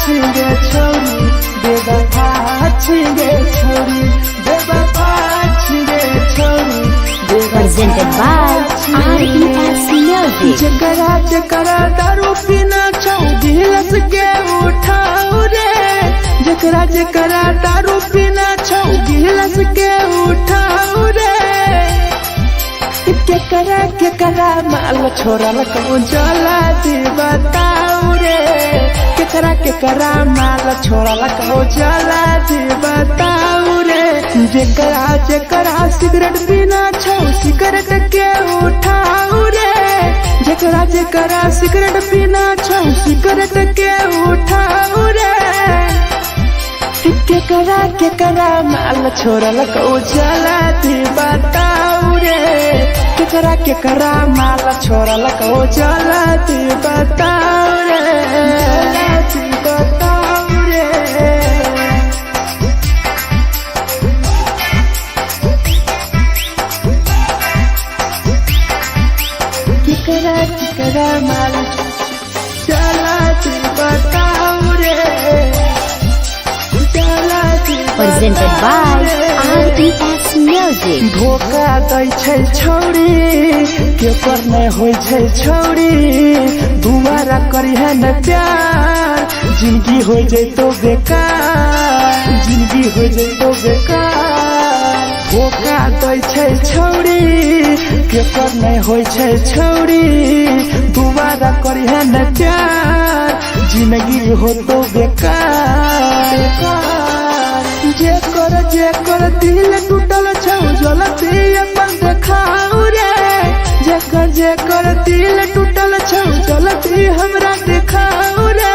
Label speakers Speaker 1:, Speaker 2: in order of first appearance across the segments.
Speaker 1: छिगे छोरी बेवफा छिगे छोरी बेवफा छिगे छोरी
Speaker 2: Presented by RES Music.
Speaker 1: जकरा जकरा दारू पीना छौ गिलास के उठाओ रे जकरा जकरा दारू पीना छौ गिलास के उठाओ रे केकरा माल छोड़ल कहूँ जला दी बताओ रे केकरा माल छोड़ल कहूँ जला दी बताओ रे जकरा सिगरेट पीना छौ सिगरेट के उठाओ रे जकरा सिगरेट पीना छौ सिगरेट के उठाओ रे केकरा माल छोड़ल कहूँ जला दी बताओ रे केकरा माल छोड़ल कहूँ जला दी बताओ रे जला दी बताओ रे केकरा माल जला दी बताओ रे जला दी
Speaker 2: Presented by RES Music.
Speaker 1: धोखा दै छै छौरी के पर नहीं होय छै छौरी दुबारा करिहे न प्यार जिंदगी हो जैतो बेकार जिंदगी हो जैतो बेकार धोखा दै छै छौरी के पर नहीं होय छै छौरी दुबारा करिहे न प्यार जिंदगी हो तो बेकार जेकर दिल टूटल छौ जलती अपन देखाओ रे जेकर दिल टूटल छौ जलती हमरा देखाओ रे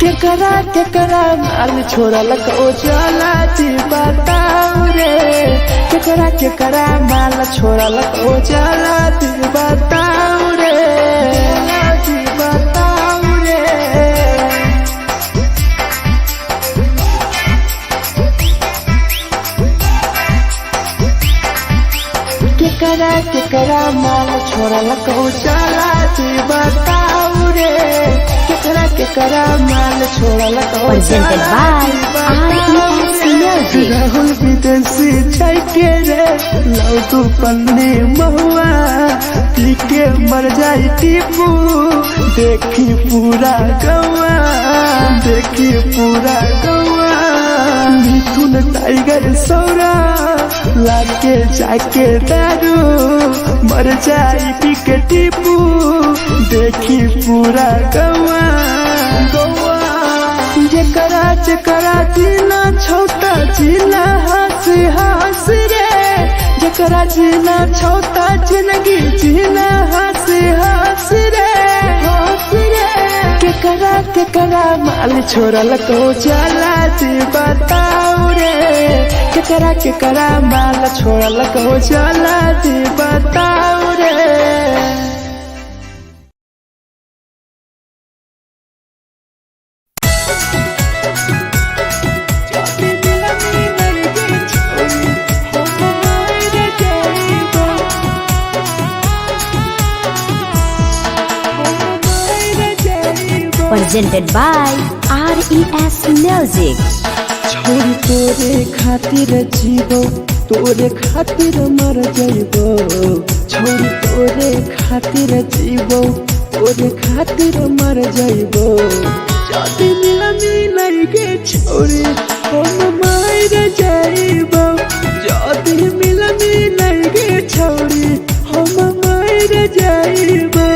Speaker 1: केकरा माल छोड़ल कहूँ जला दी बताओ रे केकरा माल छोड़ल कहूँ जला दी बताओ रे जला दी बताओ रे केकरा माल छोड़ल कहूँ जला दी बताओ रे केकरा माल छोड़ल कहूँ
Speaker 2: Presented by RES Music.
Speaker 1: Rahul विदेशी छै के रे लौ तू पन्नी महुआ पी के मर जाई टीपू देखी पूरा गौआ देखी पूरा गौआ मिथुन टाइगर सौरा लाके जाके दारू मर जाई पी के टीपू देखी पूरा गौआ जकरा जीना छोटा जीना हंसी हंसी रे जकरा जीना छोटा जिंदगी जीना हंसी हंसी रे हंसी रे केकरा माल छोड़ल कहूँ जला दी बताओ रे केकरा माल छोड़ल कहूँ जला दी बताओ रे
Speaker 2: Presented by RES Music.
Speaker 1: छोरी तोरे खातिर जीवो तोरे खातिर मर जइबो छोरी तोरे खातिर जीवो तोरे खातिर मर जइबो जदी मिलन के छोरी हम मर जइबो जदी मिलन के छोरी हम मर जइबो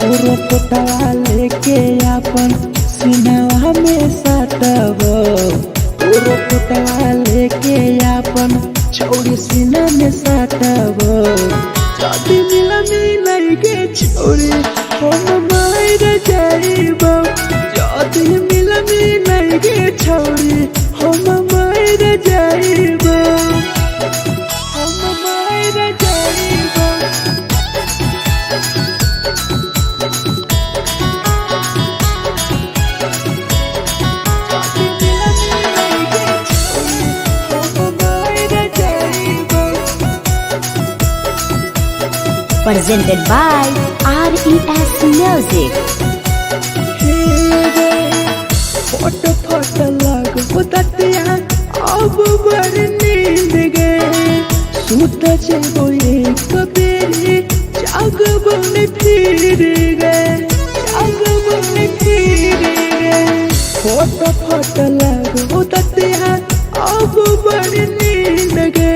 Speaker 1: पूरा पोटवा लेके अपन सिनवा में सटबो पूरा पोटवा लेके अपन छोरी सीना में सटबो जदी मिलन के छोरी हम मर जइबो जदी मिलन के छोरी हम मर जइबो हम मर जइबो
Speaker 2: Presented by RES Music.
Speaker 1: हे फट फट लागो ततिया अब बड़ी नींद गे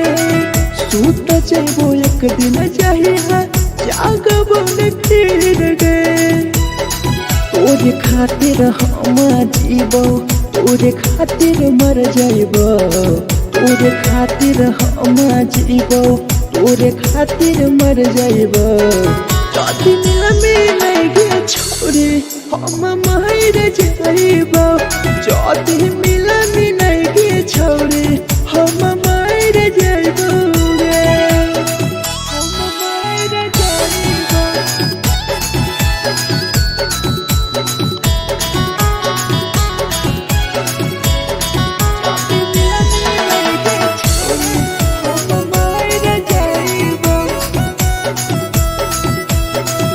Speaker 1: सूत जेबो एक दिन जहिया जागबो न फिर गे तोरे खातिर हम जीबो तोरे खातिर मर जाइबो तोरे खातिर हम जीबो तोरे खातिर मर जाइबो जदी मिल गे छोरी हम मर जाइबो जदी मिल गे छोरी हम मर जाइबो गे हम मर जाइबो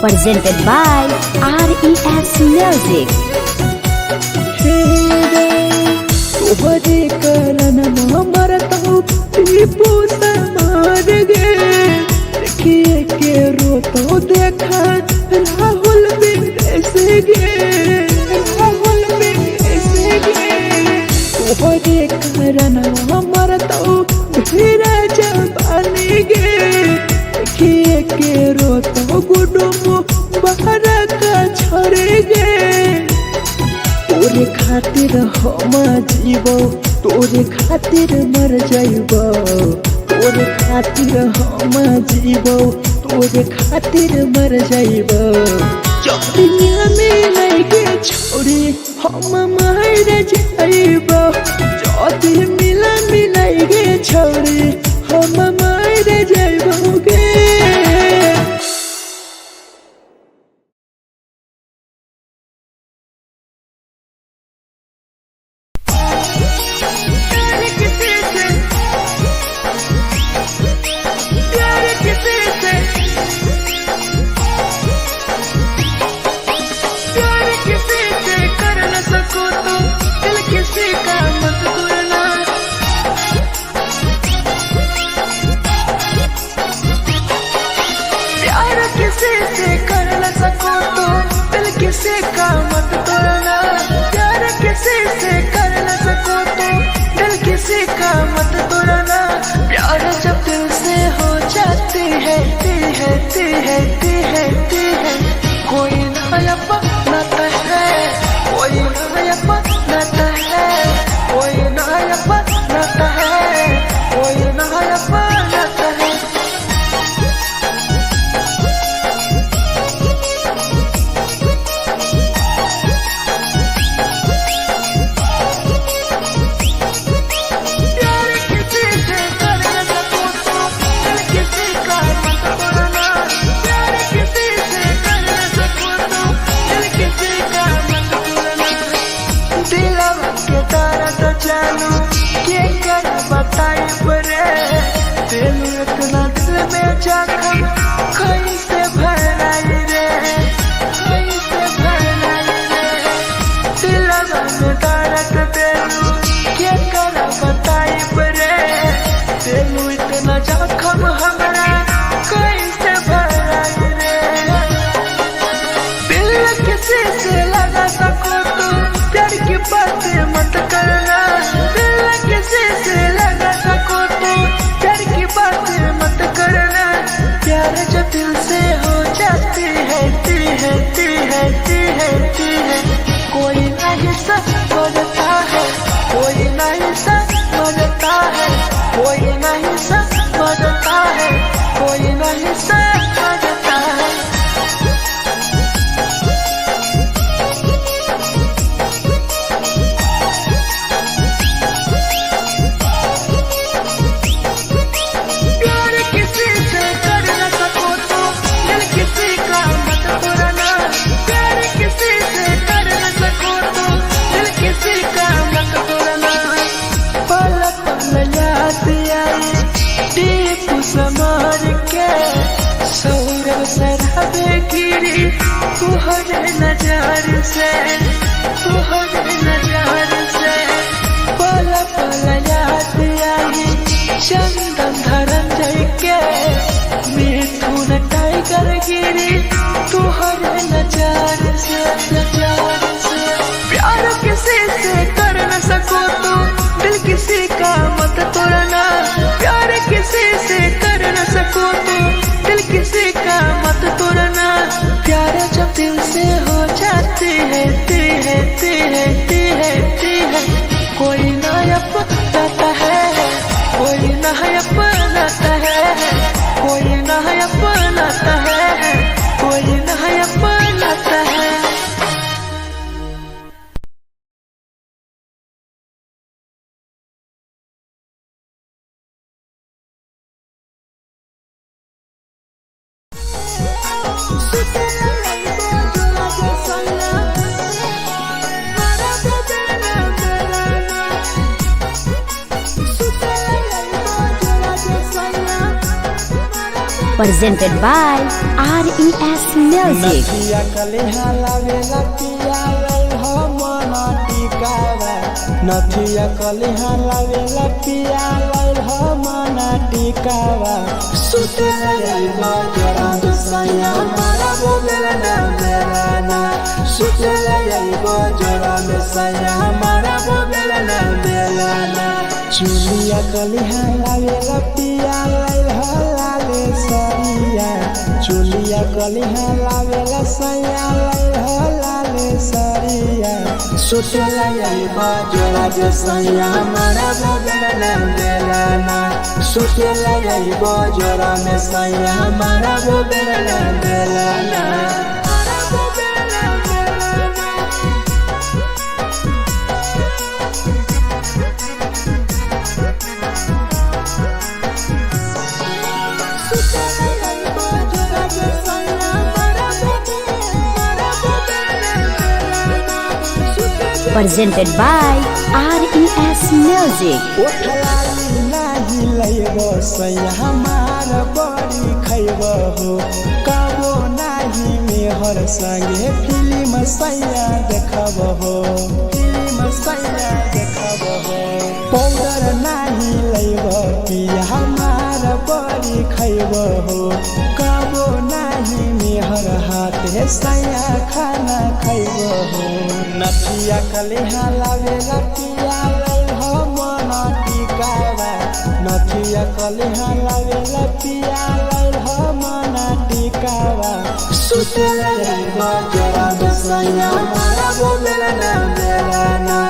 Speaker 2: Presented by RES Music.
Speaker 1: तोहरे कारण मरत हूँ टीपू समार गे देखिए के रोतो देखा राहुल विदेश गे राहुल विदेश गे तोहरे कारण मरत हूँ भीरा जवानी गे देखिए के रोतो गुडुमो बाहर का छोड़ गे तोरे खातिर हम जीबो तोरे खातिर मर जाइबो तोरे खातिर हम जीबो तोरे खातिर मर जाइबो जदी मिल गे छोरी हम मर जाइबो जदी मिल गे छोरी हम मर जाइबो गे किसी का मत तोड़ना प्यार किसी से कर न सको तो दिल किसी का मत तोड़ना प्यार जब दिल से हो जाती है कोई नया नाता है कोई नया नाता है कोई नया नाता है कोई नया नाता है इतना दिल में जाकर कैसे भराई रे कैसे भराई रे दिल में दर्द देलू क्या कर बताई रे देलू इतना जख्म हमरा कैसे भराई रे दिल किसी से लगा सको तो प्यार की बातें मत करना दिल किसी से लगा सको तो प्यार की बातें मत करना प्यार जब दिल से हो जाती है कोई नहीं समझता है कोई नहीं समझता है कोई नहीं समझता है कोई नहीं समझता है तुहरे नजार से पल पल याद आई चंदन धरम जय के मिथुन टाइगर गिरी तुहरे नजार से प्यार किसी से कर न सको तो दिल किसी का मत तोड़ना। प्यार किसी से कर न सको तो दिल किसी का मत तोड़ना। प्यार जब दिल से हो जाती है कोई ना अपनाता है, कोई ना अपनाता है, कोई ना अपनाता है, कोई ना अपनाता है।
Speaker 2: Presented by RES Music.
Speaker 1: नथिया कलिहा लावेला पिया लई हो मना टिकावा। नथिया कलिहा लावेला पिया लई हो मना टिकावा। सुते लई बजरा सैया मारा बोलेला ना मेरा ना। सुते लई बजरा सैया मारा बोलेला ना मेरा ना। चुलिया कलिहा लावेला पिया लई हो लाले सरिया। चुलिया कलिहा लावेला सैया लई हो लाले सरिया। सुतेला यही बजरा सैया मारा बोलेला ना मेरा ना। सुतेला यही बजरा में सैया मारा बोलेला ना मेरा ना।
Speaker 2: Presented by RES Music.
Speaker 1: ओठलाली नाही लइबो सैया हमार बड़ी खइबो हो। कबो नाही मेहर संगे फिल्म सैया देखबो हो। फिल्म सैया देखबो हो। पाउडर नाही लइबो पिया हमार बड़ी खइबो हो। कबो नाही मेहर हाथे सैया खाना खइबो हो। नथिया कलिहा लावेला पिया लई हो मना टिकावा। नथिया कलिहा लावेला पिया लई हो मना टिकावा। सुतेला यही बजरा सैया मारा बोलेला ना मेरा ना।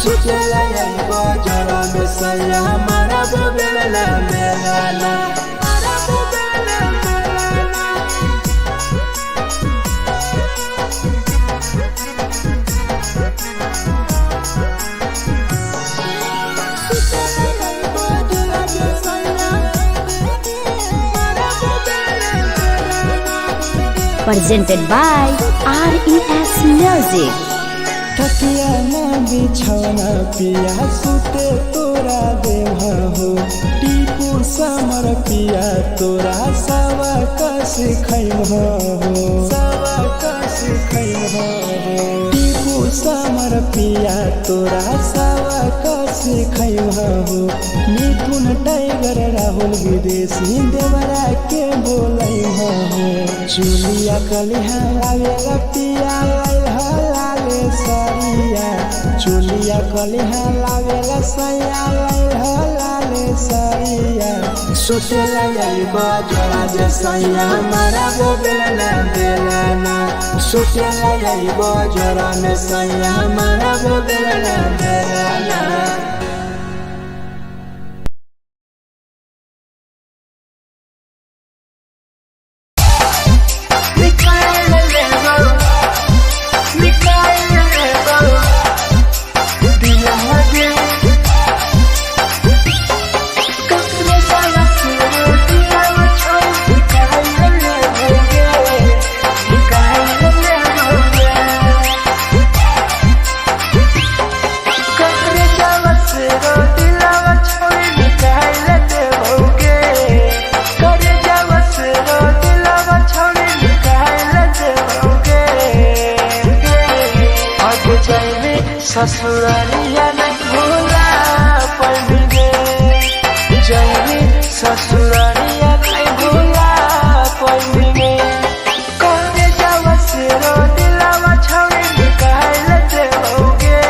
Speaker 1: सुतेला यही बजरा सैया मारा बोलेला ना मेरा ना।
Speaker 2: Presented by RES Music.
Speaker 1: तकिया ना बिछौना पिया सुते तोरा देवा हो। टीपू समर पिया तोरा सवा कस खैमा हो। सवा कस खैमा हो। टीपू समर पिया तोरा सवा कस खैमा हो। मिथुन टाइगर राहुल विदेशी देवरा के बोलै हो। चुलिया कलिहा लावेला पिया लई हो लाले सरिया। चुलिया कलिहा लावेला सैया लई हो लाले सरिया। सुतेला यही बजरा सैया मारा बोलेला ना मेरा ना। सुतेला यही बजरा में सैया मारा बोलेला ना मेरा ना। ससुरालिया नहीं भूला पड़ेंगे। जैनी ससुरालिया नहीं भूला पड़ेंगे। कौने जावा से रो दिलावा छौड़ी निकाल देओगे।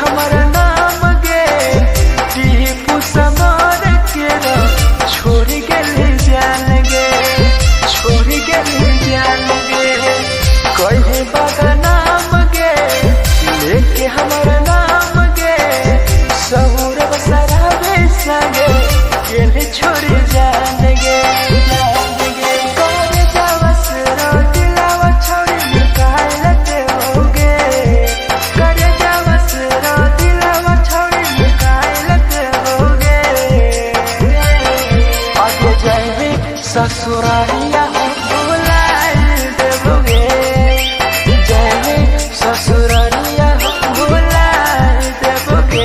Speaker 1: हमारा नाम गे टीपू समर के छोड़ गेली जान गे छोड़ गेली जान गे कहे बागा नाम गे लेके हमारा नाम गे सहूर बसरा बेसगे गेली छोड़ी जान गे करे जावस रो दिलावा छोड़ी निकाल दे होगे करे जावस रो दिलावा छोड़ी निकाल दे होगे आगे जाए ससुरालिया भुलाए देबोगे जाए ससुरालिया भुलाए देबोगे।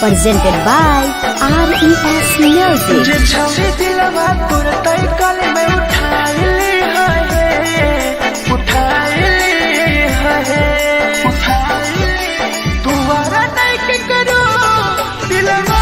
Speaker 2: Presented by RES Music.
Speaker 1: जे छवि दिलवा तुरते कल में उठाए तुम्हारा नहीं के करो दिलवा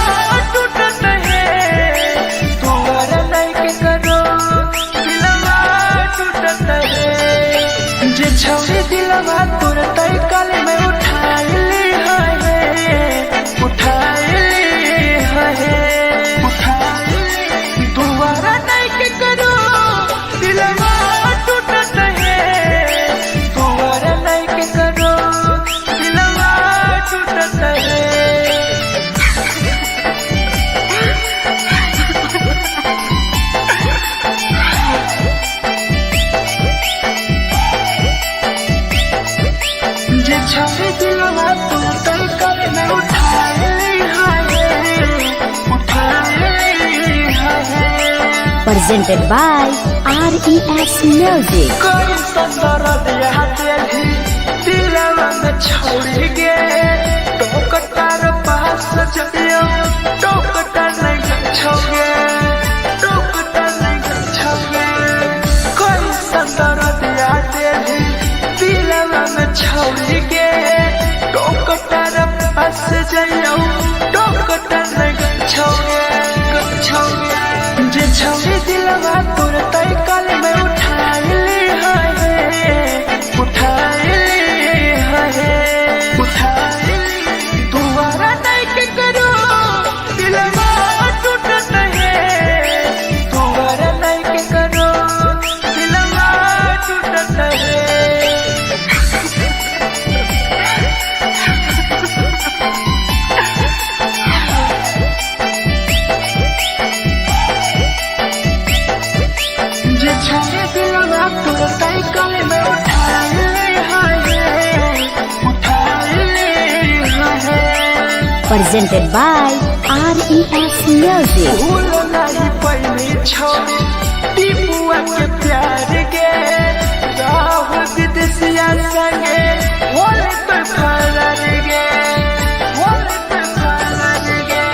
Speaker 2: Presented by RES Music.
Speaker 1: कोई संदर दिया तेरी दिलवा में छोड़ के टोकटार पास चलियो टोकटार नहीं छोगे टोकटार नहीं छोगे कोई संदर दिया तेरी दिलवा में छोड़ के टोकटार पास चलियो टोकटार नहीं छोगे छोगे जे छोड़ी दिलवा तोर तय कल में उठाई ली दोबारा नहीं के करो दिलवा टूटत है दोबारा नहीं के करो दिलवा टूटत है छोड़े दिलवा तोर तय कल में उठाई
Speaker 2: Presented by RES Music.
Speaker 1: भूल नहीं पहली छोड़ी टीपुआ के प्यार के राहुल विदेशिया संगे होले तो फरार गे होले तो फरार गे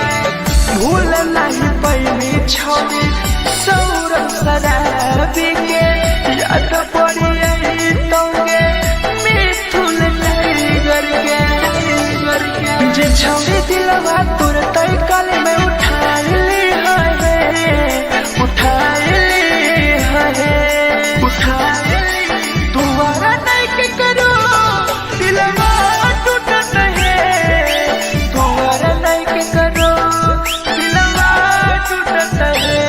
Speaker 1: भूल नहीं पहली छोड़ी सौरभ शराबी के याद पड़ी आई तोगे मिथुन नहीं करके जे छोड़ी दिलवा तोर तय कल में उठाई ली दोबारा नहीं के करो दिलवा टूटत है दोबारा नहीं के करो दिलवा टूटत है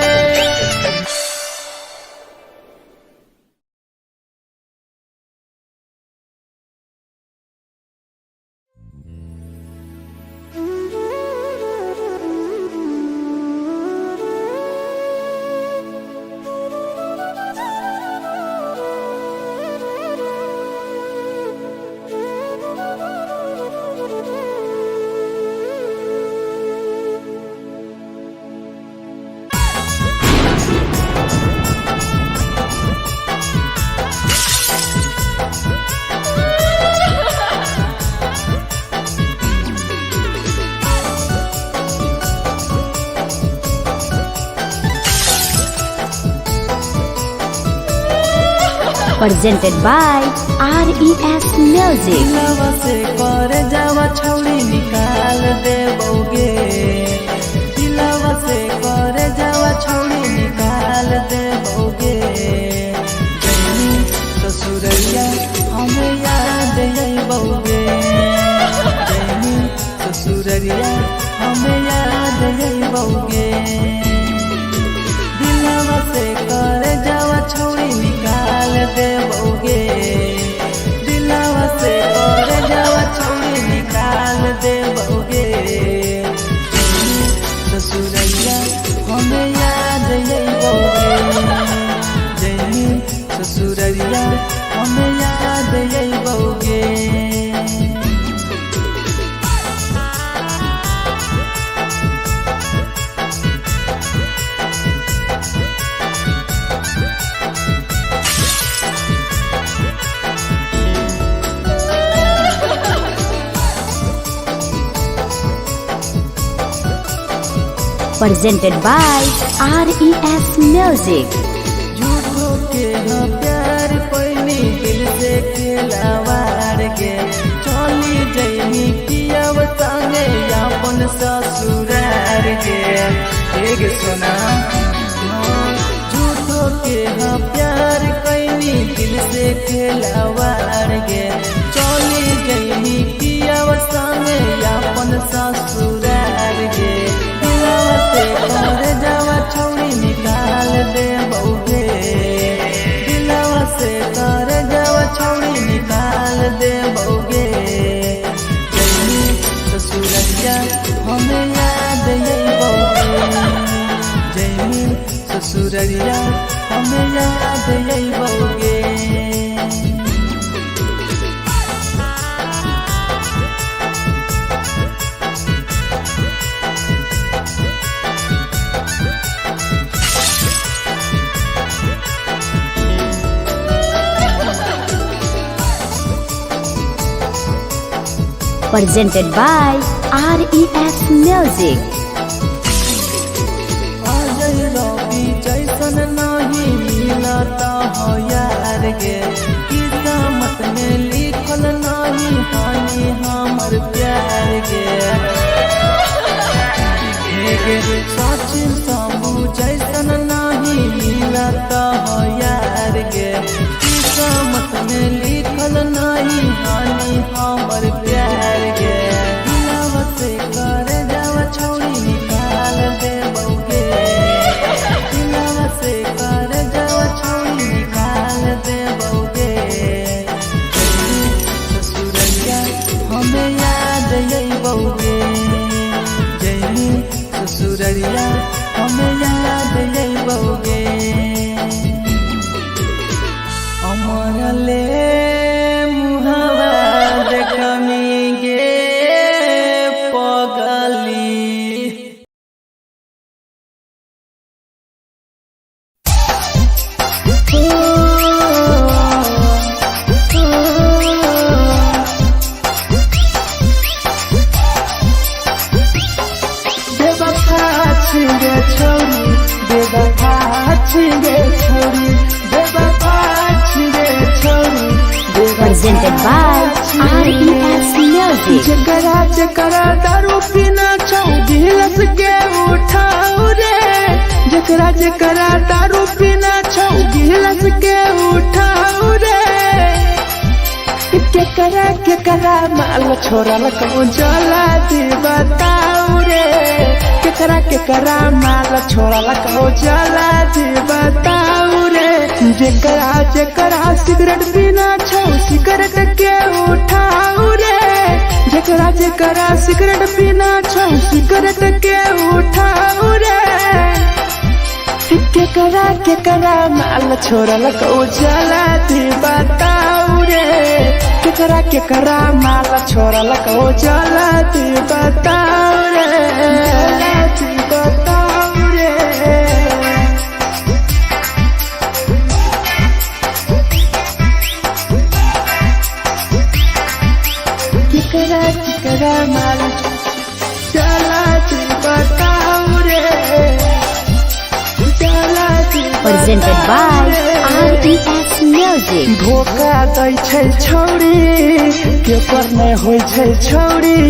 Speaker 2: Presented by RES Music.
Speaker 1: दिलवा से कर जावा छौड़ी निकाल देबोगे दिलवा से कर जावा छौड़ी निकाल देबोगे जैनी ससुरैया हमें याद अइबोगे जैनी ससुरैया हमें याद अइबोगे दिलवा से कर जावा छौड़ी निकाल देबोगे दिलवा से कर जावा छौड़ी निकाल देबोगे ससुरैया हमें याद अइबोगे जैनी ससुरैया हमें याद अइबोगे
Speaker 2: Presented by RES Music.
Speaker 1: झूठो के न प्यार पैनी दिल से खिलावार के चली जैनी पियव संगे अपन ससुरार के एक सुना झूठो के न प्यार कैनी दिल से खिलावार के चली जैनी पियव संगे अपन ससुरार के कर जावा छौड़ी निकाल देबोगे दिलवा से कर जावा छौड़ी निकाल देबोगे जैनी ससुरैया हमें याद अइबोगे जैनी ससुरैया हमें याद अइबोगे
Speaker 2: presented by RES Music.
Speaker 1: जैसन नहीं मिलता हो यार गे, किस्मत में लिखल नहीं हानि हमर प्यार गे। सचिन शंभू जैसन नहीं मिलता हो यार गे, किस्मत में लिखल नहीं हानि हमर प्यार गे। दिलवा से कर जावा छोड़ी निकाल दे बउगे, दिलवा से कर जावा छोड़ी निकाल दे बउगे। ससुरैया हमें याद आई बउगे, जैनी ससुरैया हमें याद आई बउगे। अमर ले मुहावा देखमी गे पगली। बेवफा छिगे छोरी, बेवफा छिगे छोरी, बेवफा छिगे छोरी,
Speaker 2: Presented by RES Music.
Speaker 1: जकरा जकरा दारू पीना छौ गिलास के उठाओ रे, जकरा जकरा दारू पीना छौ गिलास के उठाओ रे। केकरा केकरा माल छोड़ल कहूँ जला दी बताओ रे, केकरा केकरा माल छोड़ल कहूँ जला दी बताओ रे। जेकरा जेकरा सिगरेट पीना छौ सिगरेट के उठाओ रे, जेकरा जेकरा सिगरेट पीना छौ सिगरेट के उठाओ रे। केकरा केकरा माल छोड़ल कहूँ जला दी बताओ रे, केकरा केकरा माल छोड़ल कहूँ जला दी बताओ रे, जला दी बताओ रे। केकरा केकरा माल जला दी बताओ रे, जला दी
Speaker 2: Presented by RES Music.
Speaker 1: धोखा दै छै छौरी, केकर नहीं होइ छै छौरी,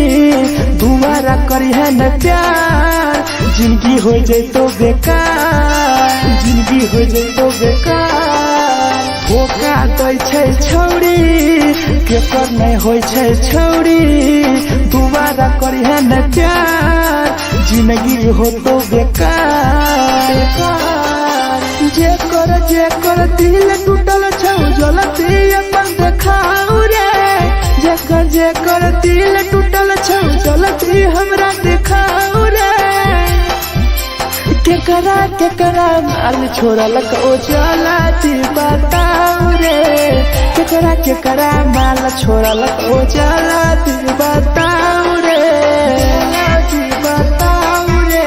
Speaker 1: दुबारा करिहे न प्यार, जिंदगी हो जैतो बेकार, जिंदगी हो जैतो बेकार। धोखा दै छै छौरी, केकर नहीं होइ छै छौरी, दुबारा करिहे न प्यार, जिंदगी हो तो बेकार। जेकर दिल टूटल छौ जलती अपन देखाओ रे, जेकर दिल टूटल छौ जलती हमरा देखाओ रे। केकरा केकरा माल छोड़ल कहूँ जलती बताओ रे, केकरा केकरा माल छोड़ल कहूँ जलती बताओ रे, जलती बताओ रे।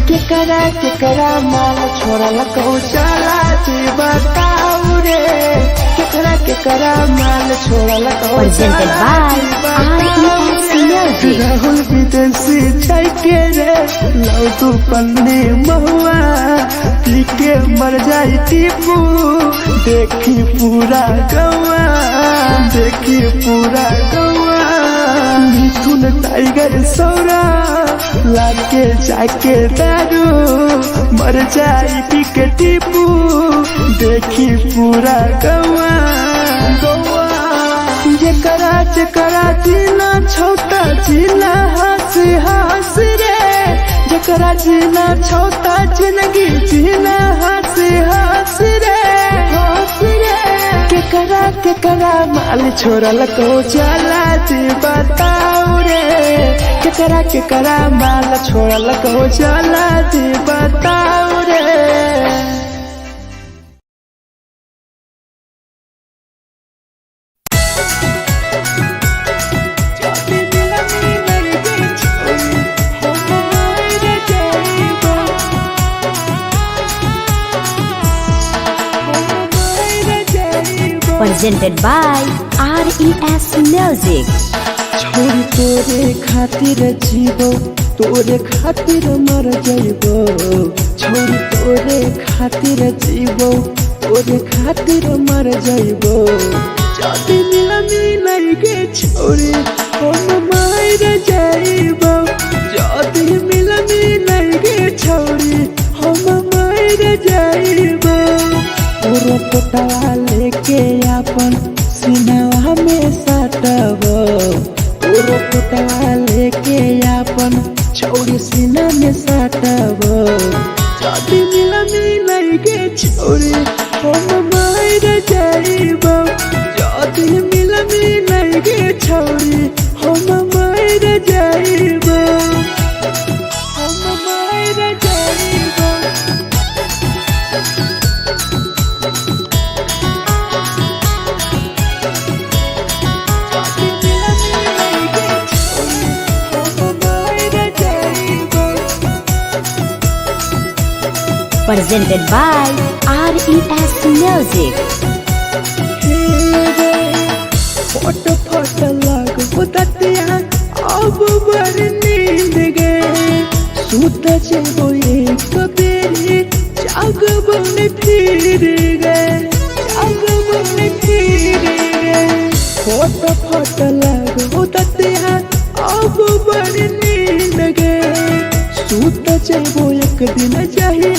Speaker 1: केकरा केकरा माल छोड़ल कहूँ जला दी बताओ रे, केकरा केकरा माल छोड़ल कहूँ
Speaker 2: Presented by RES Music.
Speaker 1: Rahul विदेशी छै के रे लौ तू पन्नी महुआ, पी के मर जाई टीपू, देखी पूरा गौआ, देखी पूरा गौआ। मिथुन टाइगर सौरा लाके जाके दारू, मर जाई पी के टीपू, देखी पूरा गौआ गौआ। जेकरा जेकरा जीना छोटा जीना हंस हंस रे, जेकरा जीना छोटा जिंदगी जीना हंस हंस रे, हंस रे। केकरा केकरा माल छोड़ल कहूँ जला दी बताओ रे, केकरा केकरा माल छोड़ल कहूँ जला दी बताओ रे।
Speaker 2: Presented by RES Music.
Speaker 1: छोरी तोरे खातिर जीवो तोरे खातिर मर जाइबो छोरी तोरे खातिर जीवो तोरे खातिर मर जाइबो जदी मिलाई गे छोरी हम मार जाइबो जदी मिलाई गे छोरी हम मार जाइबो पूरा पटवा लेके अपन सीनावा में साटबो पूरा पटवा लेके अपन छोड़ी सीना में साटबो जदी मिलाई गे छोरी हम मार जाइबो जदी मिलाई गे छोरी हम मार जाइबो हम मार जाइबो
Speaker 2: Presented by RES Music.
Speaker 1: फट फट लागो ततिया अब बड़ नींद गए सुत जेबो एक बेरी जागबो ने फिर गए जागबो ने फिर गए फट फट लागो ततिया अब बड़ नींद गए सुत जेबो एक दिन चाहिए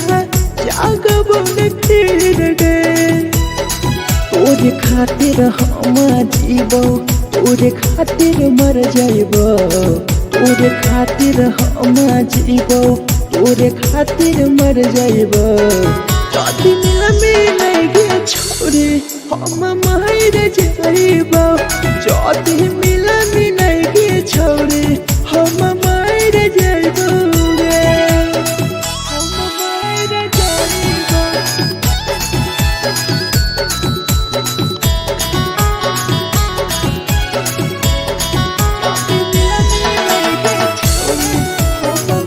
Speaker 1: जागबो ने फिर गए तोरे खातिर हम जीवो तोरे खातिर मर जाइबो तोरे खातिर हम जीवो तोरे खातिर मर जाइबो जदी मिलाई गे छोरी हम मार जाइबो जदी मिलाई गे छोरी हम मार जाइबो हम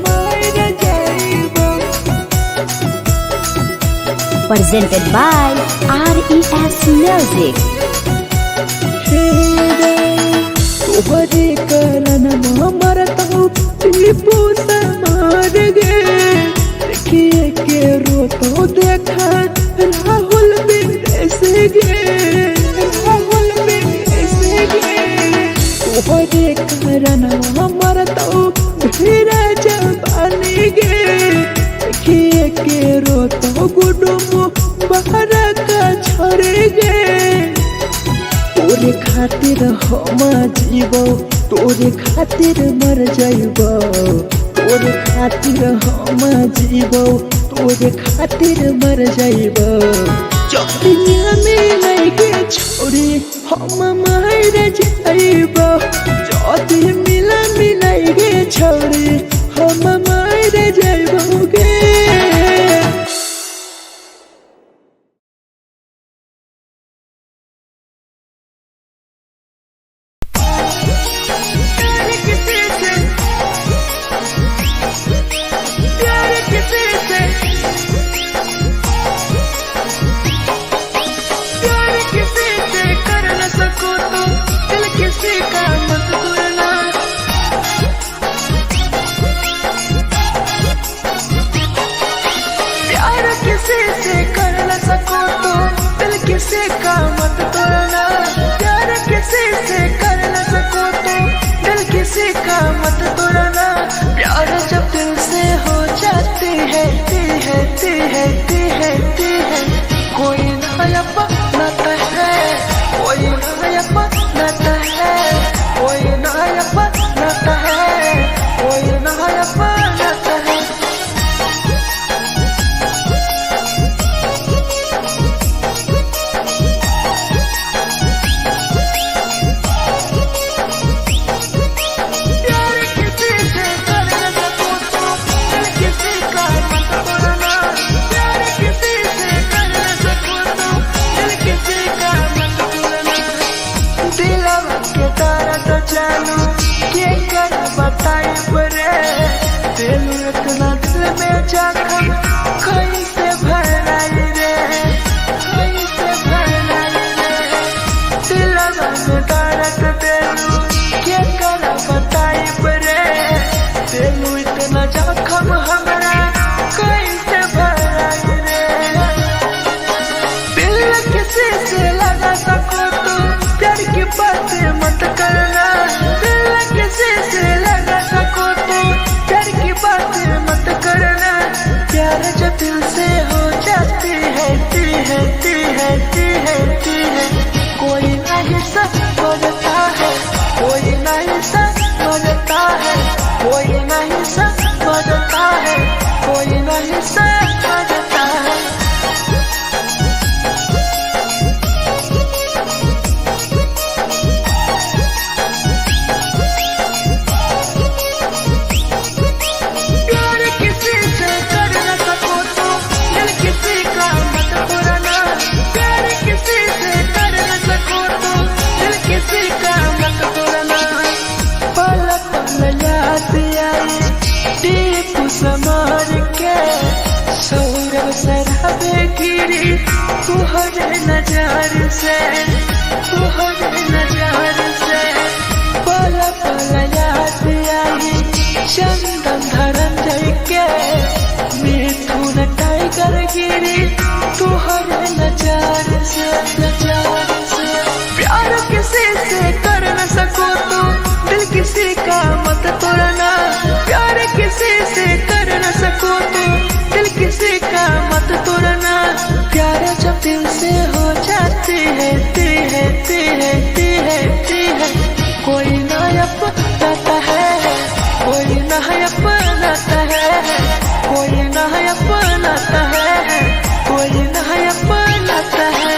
Speaker 1: मार जाइबो
Speaker 2: Presented by RES Music.
Speaker 1: तोहरे कारण मरता हूँ टीपू से मार गे देखिए के रोतो देखा राहुल विदेश गे राहुल विदेश गे तोहरे कारण मरता हूँ धीरे जवानी गे देखिए के रोतो गुडुमो बाहर का छोड़ गे तोरे खातिर हम जीवो तोरे खातिर मर जाइबो तोरे खातिर हम जीवो तोरे खातिर मर जाइबो जदी मिलाई गे छोरी हम मार जाइबो जदी मिलाई गे छोरी हम मार जाइबो गे किसी का मत तोड़ना प्यार किसी से कर न सको तो दिल किसी का मत तोड़ना प्यार जब दिल से हो जाती है कोई नया बनाता है कोई नया बनाता है कोई नया बनाता है कोई नया बनाता है जानू के कर बताई परे दिल इतना दिल में जखम कैसे भराई रे कैसे भराई रे तुहरे नजर से पल पल याद आई चंदन धरंजय के मिथुन टाइगर गिरी तुहरे नजर से प्यार किसी से कर न सको तो दिल किसी का मत तोड़ना प्यार किसी से कर न सको तो दिल किसी का मत तोड़ना प्यार जब दिल से हो जाती है कोई ना अपनाता है कोई ना अपनाता है कोई ना अपनाता है कोई ना अपनाता है।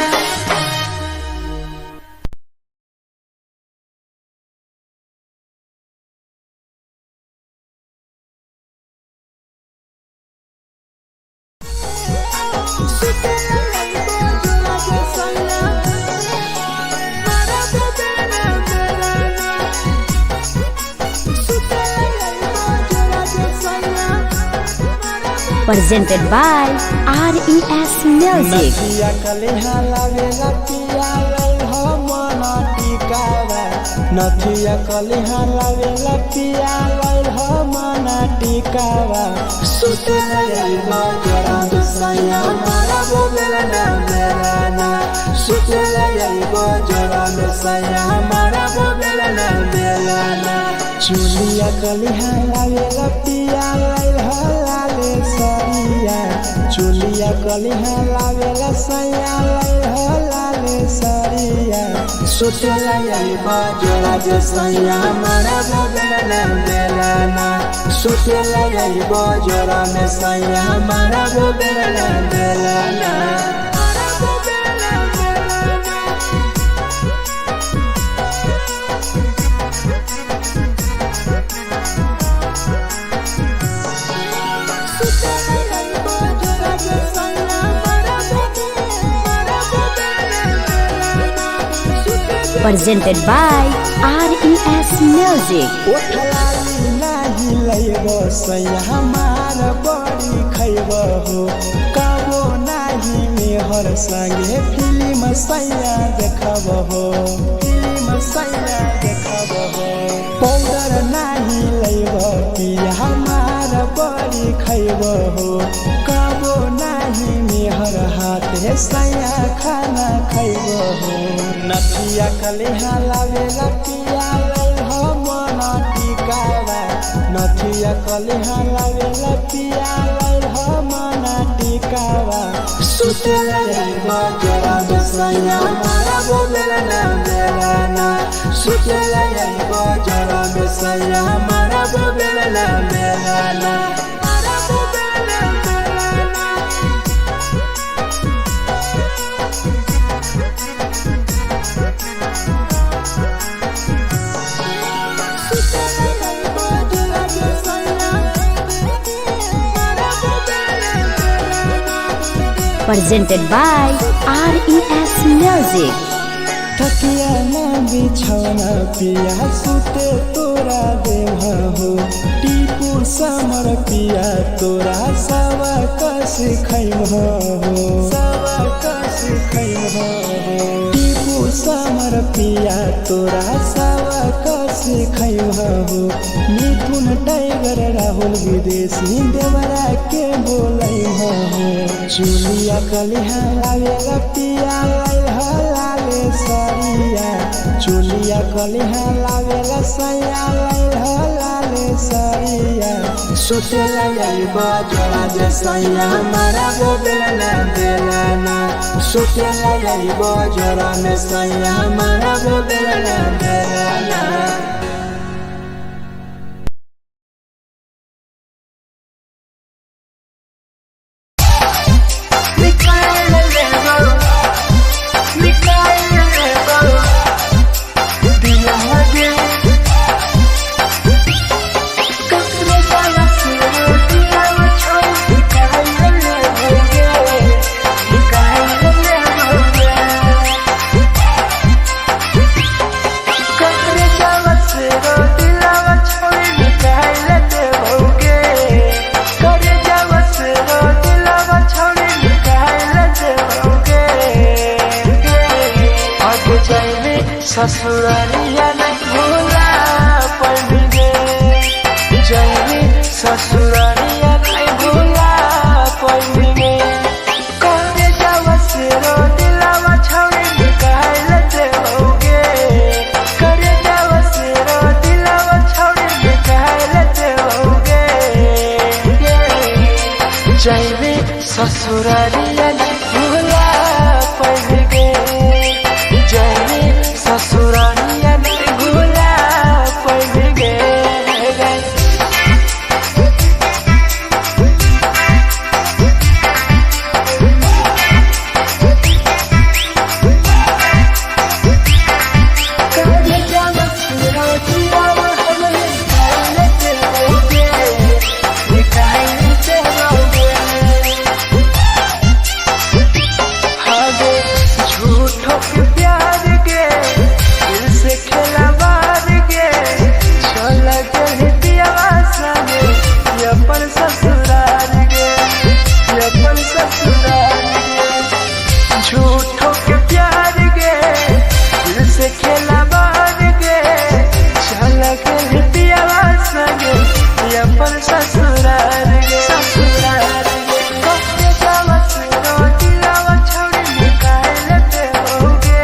Speaker 2: Presented by RES Music.
Speaker 1: नथिया कलिहा लावेला पिया लई हो मना टिकावा नथिया कलिहा लावेला पिया लई हो मना टिकावा सुतला यलमा जरा दुसैया मारा बोलेला ना मेराना सुतला यलमा जरा दुसैया मारा बोलेला ना मेराना चुलिया कलिहा लावेला पिया लई हो लाले सरिया चुलिया कलिहा लावेला सैया लई हो लाले सरिया सुतला यलमा जरा दुसैया मारा बोलेला ना मेराना सुतला यलमा जरा में सैया मारा बोलेला ना मेराना
Speaker 2: Presented by RES Music.
Speaker 1: उठलाली नाही लैबो सैया हमार बड़ी खैबो हो कबो नाही मेहर संगे फिल्म सैया देखबो हो पाउडर नाही लैबो पिया हमार बड़ी खैबो हो कबो नाही मेहर हाथे सैया खाना खैबो हो नथिया कलिहा लावेला पिया लई हो मना टिकावा नथिया कलिहा लावेला पिया लई हो मना टिकावा सुतला यलमा जरा दुसैया मारा बोलेला ना मेराना सुतला यलमा जरा दुसैया मारा बोलेला ना मेराना
Speaker 2: Presented by RES Music.
Speaker 1: थकिया ना बिछौना पिया सुते तोरा देह हो टीपू समर पिया तोरा सवा कस खैम हो टीपू समर पिया तोरा सवा कस खैम हो मिथुन टाइगर राहुल विदेशी देवरा के बोलै हो चुलिया कलिहा लावेला पिया लई हो लाले सरिया चुलिया कलिहा लावेला सैया लई हो लाले सरिया सुतला यलमा जरा दुसैया मारा बोलेला ना मेराना सुतला यलमा जरा में सैया मारा बोलेला ना मेराना जाइबे ससुरारिया नहीं भूला पड़ेंगे जाइबे ससुरारिया नहीं भूला पड़ेंगे करे जावा से रो दिलावा छावे निकाल देओगे करे जावा से रो दिलावा छावे निकाल देओगे जाइबे ससुरारिया नहीं भूला पड़ेंगे जाइबे ससुरारिया नहीं भूला पड़ेंगे झूठों के प्यार के दिल से खेला बार के चल के पियावा संगे अपन ससुराल गे ससुराल गे कब जावा से रोटी लावा छौड़ी निकाल देओगे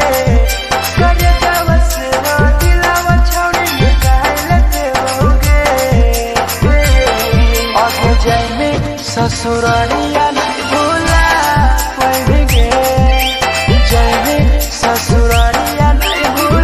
Speaker 1: करे जावा से रोटी लावा छौड़ी निकाल देओगे आगे जाइबे ससुरारिया नहीं भूला पड़ेंगे जाइबे ससुरारिया नहीं भूला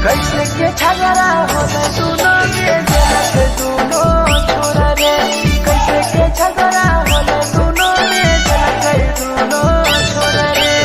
Speaker 1: कैसे के झगड़ा होले दोनों में जलक दोनों छोरा रे कैसे के झगड़ा होले दोनों में जलक दोनों छोरा रे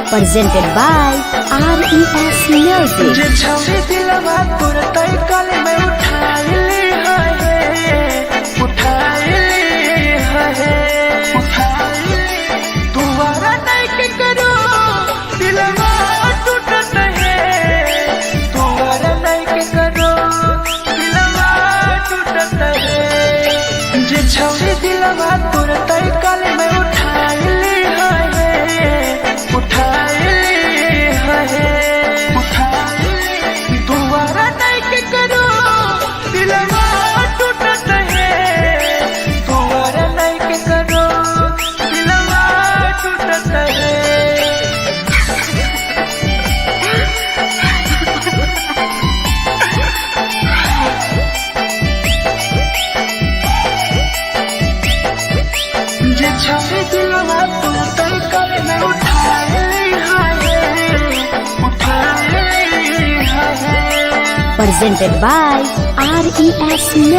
Speaker 2: Presented by RES Music. Presented by RES Music.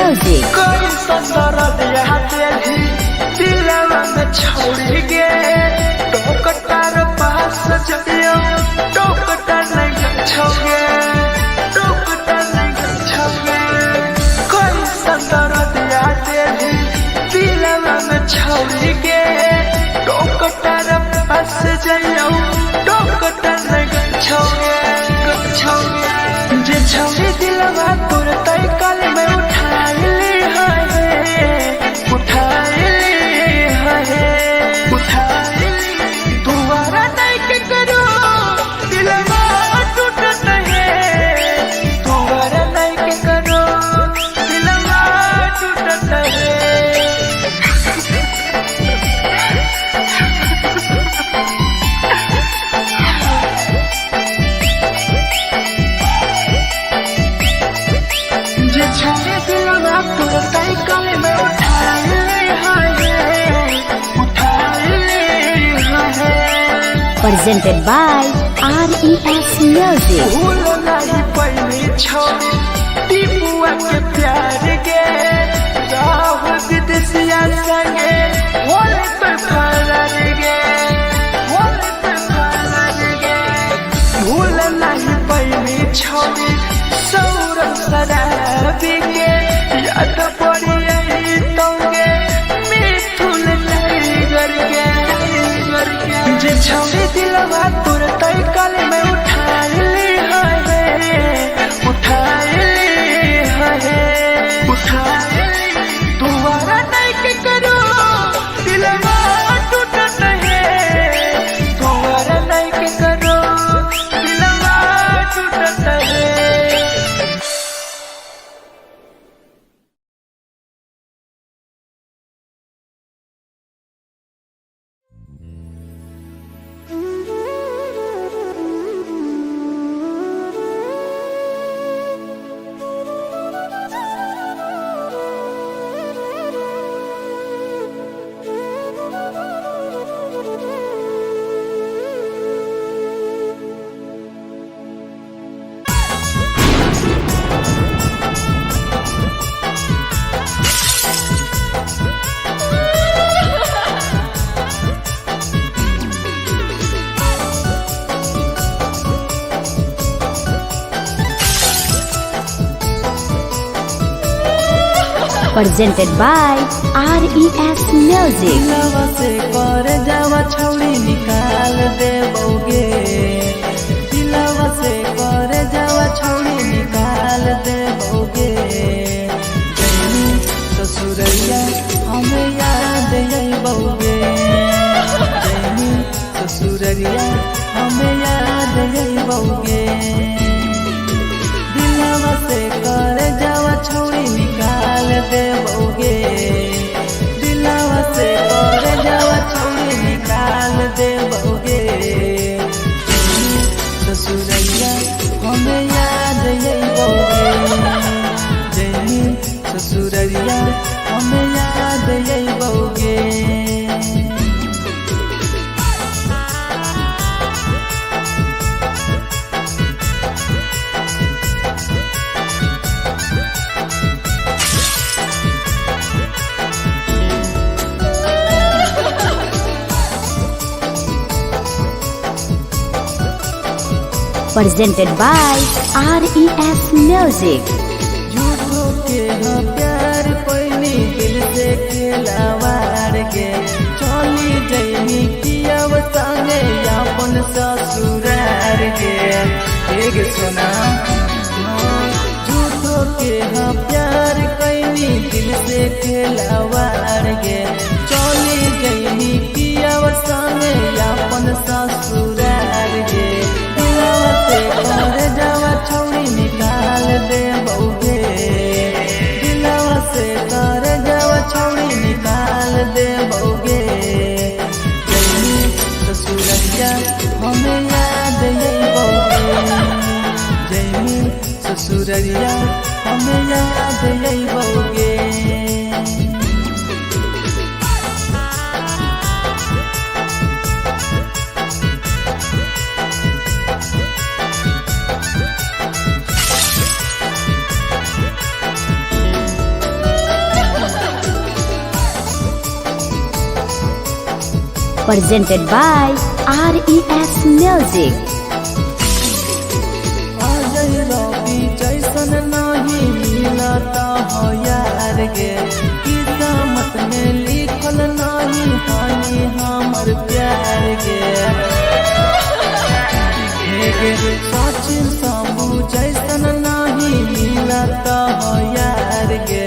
Speaker 1: छौरी दिलवा तोर तई कल में उठाई दुआरा नहीं के करो दिलवा टूटत है दुआरा नहीं के करो दिलवा टूटत है
Speaker 2: Presented by RES Music.
Speaker 1: टीपुआ के प्यार के राहुल विदेशिया संगे होले तो फरार गे भूल नहीं पैनी छौरी सौरभ शराबी के याद पड़ी तोगे मिथुन टाइगर के जे छौरी दिलवा तोर तई कल में उठाई दुआरा नहीं के करो दिलवा टूटत है दुआरा नहीं के करो दिलवा टूटत है
Speaker 2: Presented by RES Music.
Speaker 1: दिलवा से कर जावा छौड़ी निकाल देबोगे, दिलवा से कर जावा छौड़ी निकाल देबोगे। जैनी ससुरैया हमें याद अइबोगे, जैनी ससुरैया हमें याद अइबोगे। दिलवा से कर जावा छौड़ी निकाल देबोगे, दिलवा से कर जावा छौड़ी निकाल देबोगे। ससुरैया हमें याद अइबोगे, जैनी ससुरैया हमें याद अइबोगे।
Speaker 2: Presented by RES Music.
Speaker 1: झूठो के हाँ प्यार पैनी दिल से खिलावार के, चली जैनी किया संगे अपन ससुरार के। एक सुना झूठो के हाँ प्यार कैनी दिल से खिलावार के, चली जैनी किया संगे अपन ससुरार के। दिलवा से कर जावा छौड़ी निकाल देबोगे, दिलवा से कर जावा छौड़ी निकाल देबोगे। जैनी ससुरैया हमें याद अइबोगे, जैनी ससुरैया हमें याद अइबोगे।
Speaker 2: Presented by RES Music.
Speaker 1: Ajay रवि जैसन नहीं मिलता हो यार गे, किस्मत में लिखल नहीं हानि हमर प्यार गे। सचिन शंभू जैसन नहीं मिलता हो यार गे,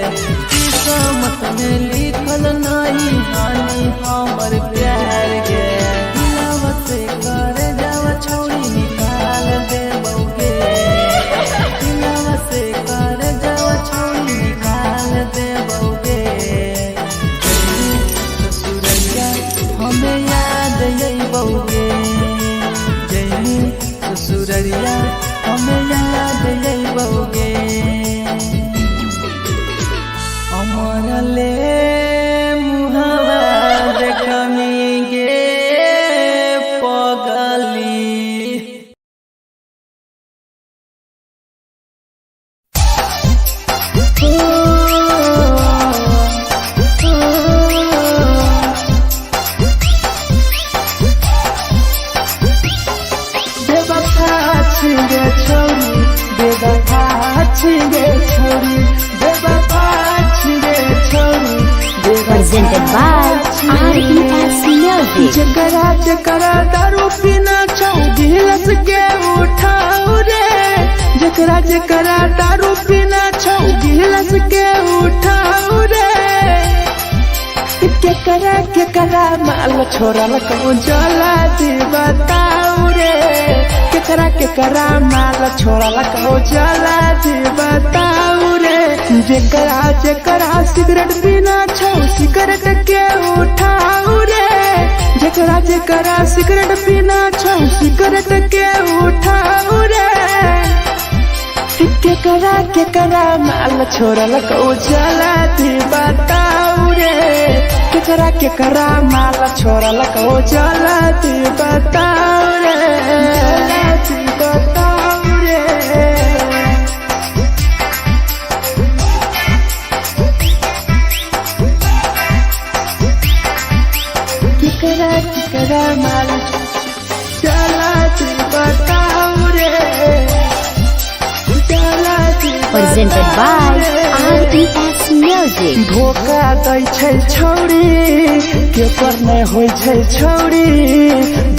Speaker 1: किस्मत में लिखल नहीं हानि हमर प्यार गे। दिलवा से कर जावा छौड़ी निकाल देबोगे, दिलवा से कर जावा छौड़ी निकाल देबोगे। ससुरैया हमें याद अइबोगे, जैनी ससुरैया हमें याद अइबोगे। हमर ले मुहावा देखनी गे पगली। बेवफा छिगे छौरी, बेवफा छिगे छौरी, बेवफा छिगे छौरी।
Speaker 2: Presented by RES Music.
Speaker 1: जकरा जकरा दारू पीना छौ गिलास के उठाओ रे, जकरा जकरा दारू पीना छौ गिलास के उठाओ रे। केकरा माल छोड़ल कहूँ जला दी बताओ रे, केकरा माल छोड़ल कहूँ जला दी बताओ रे। जेकरा सिगरेट पीना छौ सिगरेट के उठाओ रे, जेकरा सिगरेट पीना छौ सिगरेट के उठाओ रे। केकरा माल छोड़ल कहूँ जला दी बताओ रे, केकरा माल छोड़ल कहूँ जला दी बताओ रे, जला दी बताओ रे। केकरा माल जला दी बताओ रे, जला दी
Speaker 2: Presented by RES Music. Music.
Speaker 1: धोखा दै छै छौरी के पर नहीं होय छै छौरी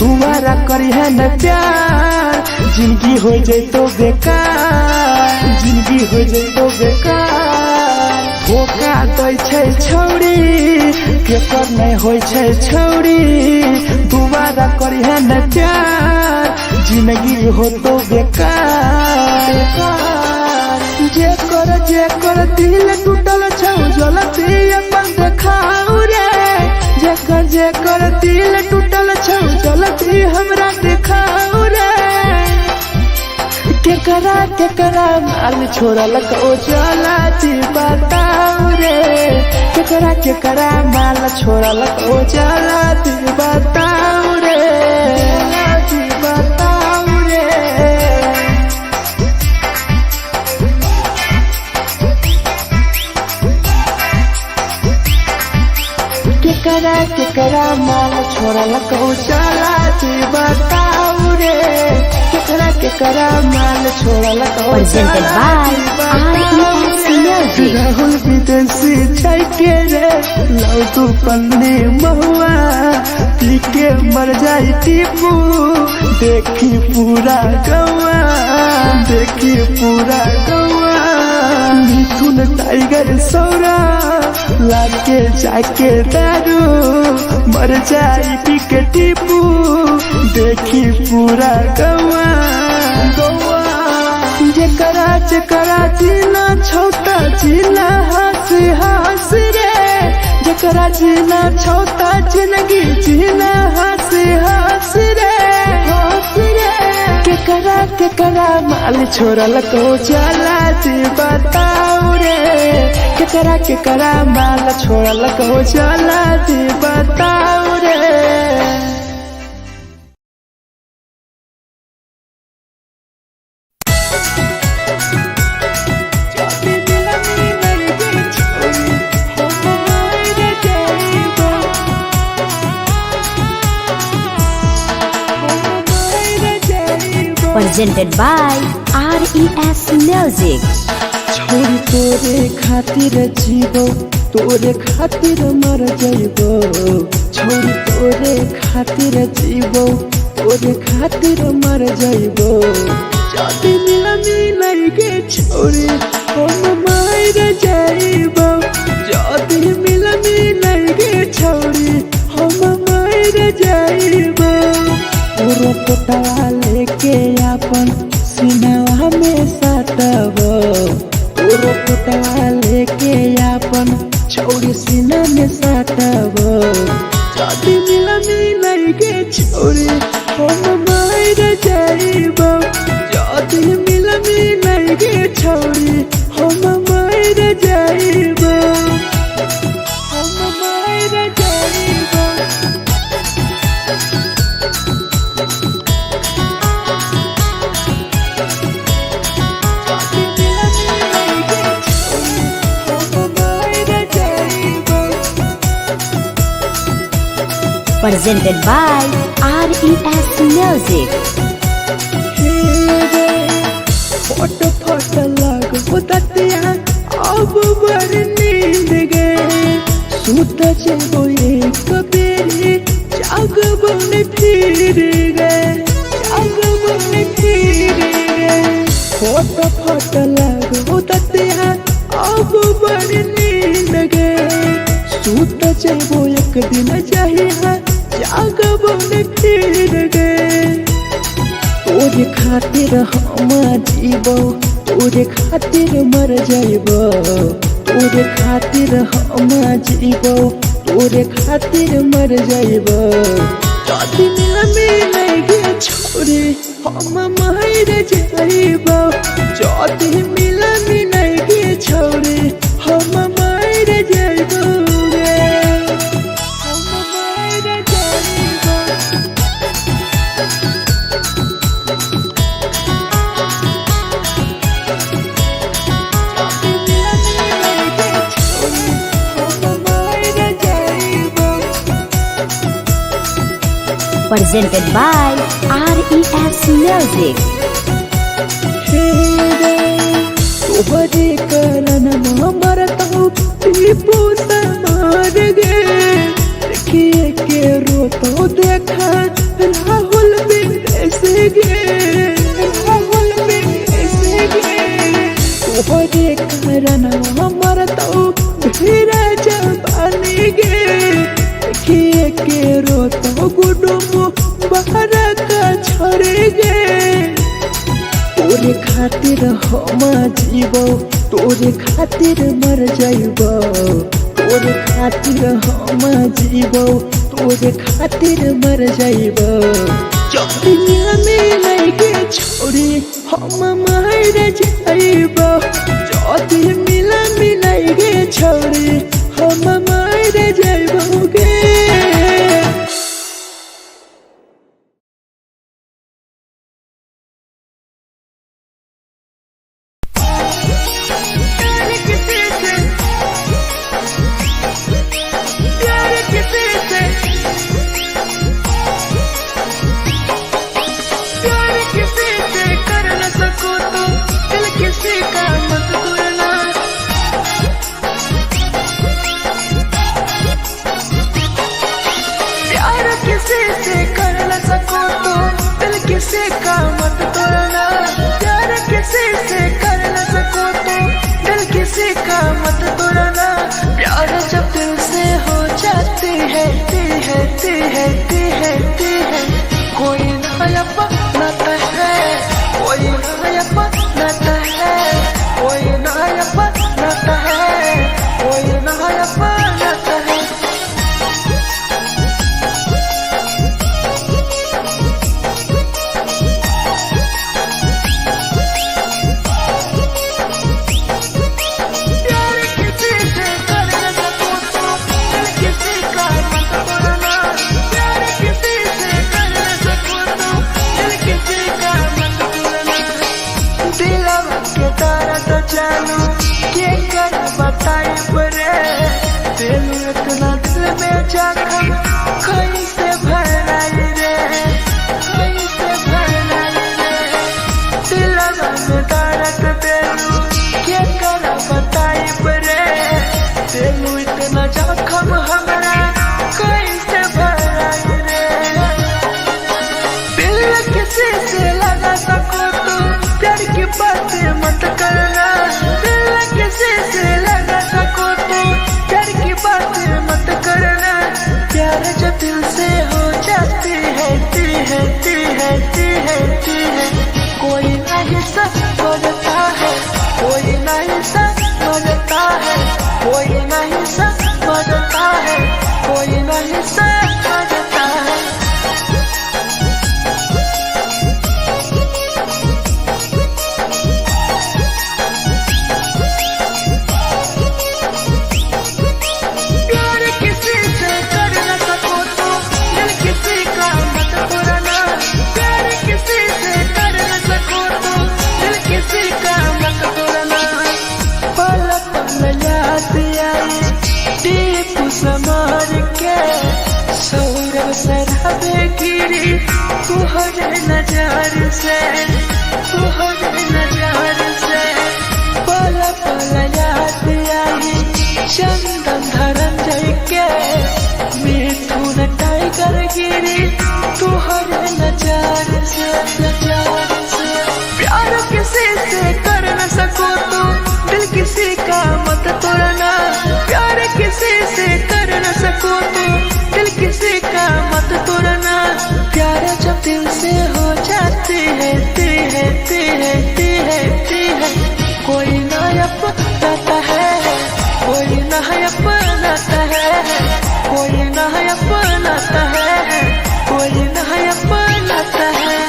Speaker 1: दोबारा करिहे न प्यार जिंदगी हो जैतो बेकार जिंदगी हो जैतो बेकार धोखा दै छै छौरी के पर नहीं होय छै छौरी दोबारा करिहे न प्यार जिंदगी हो तो बेकार जे कर दिल टूटल छौ जलती अपन देखाऊ रे जे कर दिल टूटल छौ जलती हमरा देखाऊ रे केकरा माल छोड़ल ओ जलती बताऊ रे केकरा माल छोड़ल ओ जलती बताऊ रे बताऊ रे केकरा माल छोड़ल कहू चला बताऊ रे केकरा माल छोड़ल कहू
Speaker 2: Presented by RES Music.
Speaker 1: Rahul विदेशी छै के रे लौ तू पन्नी महुआ पी के मर जाई टीपू देखी पूरा गौआ देखी पूरा गौआ मिथुन टाइगर सौरा लाके जाके दारू मर जाई पी के टीपू देखी पूरा गौआ गौआ जेकरा जीना छोटा जीना हंस रे जेकरा जीना छोटा जिंदगी जीना हंस रे केकरा माल छोड़ल को चला बताऊ रे केकरा माल छोड़ल को चला बताऊ रे
Speaker 2: Presented by RES Music.
Speaker 1: छोरी तोरे खातिर जीवो तोरे खातिर मर जाइबो छोरी तोरे खातिर जीवो तोरे खातिर मर जाइबो जाति मिलई के छोरी हम मर जाइबो जाति मिलई के छोरी हम मर जाइबो तोरो पोटवा लेके अपन सिनवा में सटबो तोरो पोटवा लेके अपन छौरी सीना में सटबो जाति मिलई के छौरी हम मर जाइबो जाति मिलई के छौरी हम मर जाइबो हम मर जाइबो
Speaker 2: Presented by RES Music.
Speaker 1: फोट लगो ततिया अब बड़ नींद गए सूत जेबो एक बेरी जागबो ने फिर गए जागबो ने फिर गए फोट लगो ततिया अब बड़ नींद गए सूत जेबो एक दिन चाहिए जागबो ने फिर गए तोरे खातिर हम जीवो तोरे खातिर मर जाइबो तोरे खातिर हम जीवो तोरे खातिर मर जाइबो जाति मिलई के छोरी हम मर जाइबो जाति मिलई के छोरी हम मर जाइबो रे हम मर जाइबो
Speaker 2: Presented by RES Music.
Speaker 1: तोहरे करन मरत हूँ दीपू समार गे देखिए के रो तो देखा राहुल विदेश गे राहुल विदेश गे तोहरे कारण हमर तो धीरे जवानी गे देखिए के रो तो गुडुम बाहर का छोड़े गे तोरे खातिर हम जीवो तोरे खातिर मर जाइबो तोरे खातिर हम जीवो तोरे खातिर मर जाइबो दुनिया में लगे छोड़ी हम मर जाइबो जदी मिला मिलाइगे छोड़ी हम मर जाइबोगे किसी का मत तोड़ना प्यार किसी से कर न सको तो दिल किसी का मत तोड़ना प्यार जब दिल से हो जाती है कोई नया बनाता है कोई नया बनाता है कोई नया बनाता है कोई नया बनाता है जानू के कर बताई परे दिल इतना दिल में जखम कैसे भराई रे कैसे भराई रे दिल में दर्द दिलू के कर बताई परे दिल इतना जखम हमारा कैसे भराई रे दिल किसी से लगा सको तो प्यार की बातें मत करना किसी से लगा सको तो प्यार की बातें मत करना प्यार जो दिल से हो जाती है कोई नहीं समझता है कोई नहीं समझता है कोई नहीं समझता है कोई नहीं समझता है समार के सौरभ सरहबे गिरी तुहरे नजार से पल पल याद आई चंदन धरंजय के मिथुन टाइगर गिरी तुहरे नजार से प्यार किसी से कर न सको तो दिल किसी का मत तोड़ना प्यार किसी से कर न सको तो दिल किसी का मत तोड़ना प्यार जब दिल से हो जाती है कोई नया बनाता है कोई नया बनाता है कोई नया बनाता है कोई नया बनाता है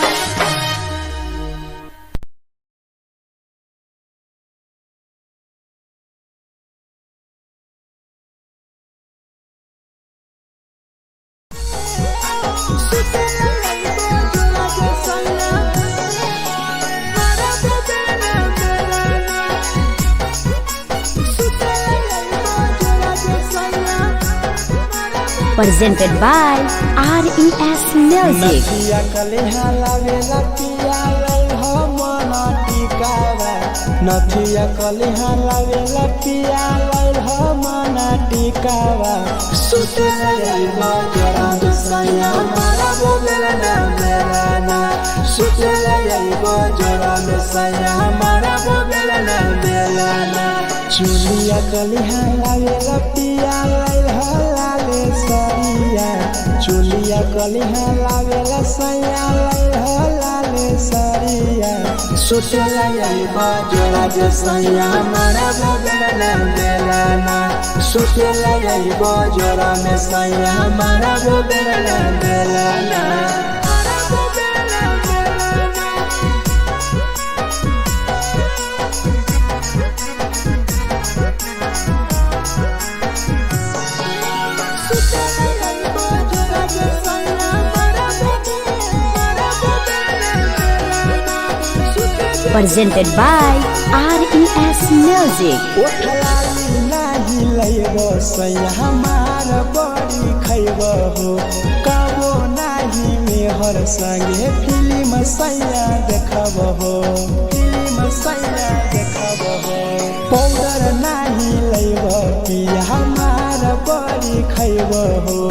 Speaker 2: presented by RES Music.
Speaker 1: नथिया कलिहा लावेला पिया लैल मना टिकावा सुते लैबा जरा सैया मारा बोलेला ना बेलाना सुते लैबा जरा सैया मारा बोलेला ना बेलाना चुलिया कलिहा लावेला पिया लैल लाले सरिया चुलिया कलिहा लावेला सैया लैल लाले सरिया सुते लैबा जरा सैया मारा बोलेला ना बेलाना सुते लैबा जरा सैया मारा बोलेला ना बेलाना
Speaker 2: Presented by RES Music.
Speaker 1: ओठलाली नाही लैबो सैया हमार बड़ी खैबो हो कबो नाही मेहर संगे फिल्म सैया देखबो हो फिल्म सैया देखबो हो पाउडर नाही लैबो पिया हमार बड़ी खैबो हो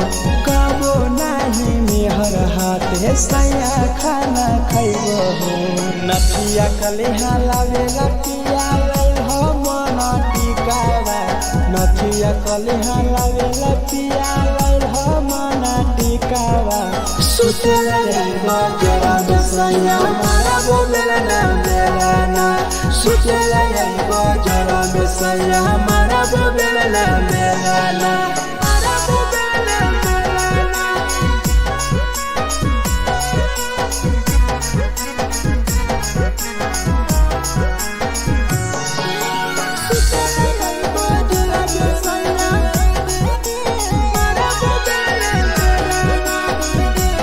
Speaker 1: कबो नाही मेहर हाथे सैया खाना खैबो हो नथिया कलिहा लावेला पिया लैल मना टिकावा नथिया कलिहा लावेला पिया लैल मना टिकावा सुते लैबा जरा सैया मारा बोलेला ना बेलाना सुते लैबा जरा सैया मारा बोलेला ना बेलाना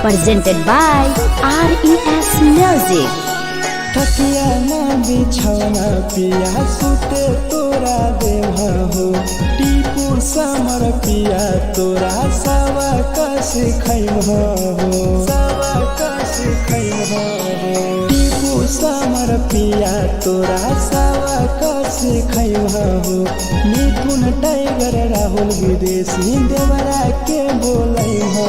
Speaker 2: Presented by RES Music.
Speaker 1: तकिया ना बिछौना पिया सुते तोरा देह हो टीपू समर पिया तोरा सवा कस खैम हो सवा कस खैम हो टीपू समर पिया तोरा सवा कस खैम हो मिथुन टाइगर राहुल विदेशी देवरा के बोलै हो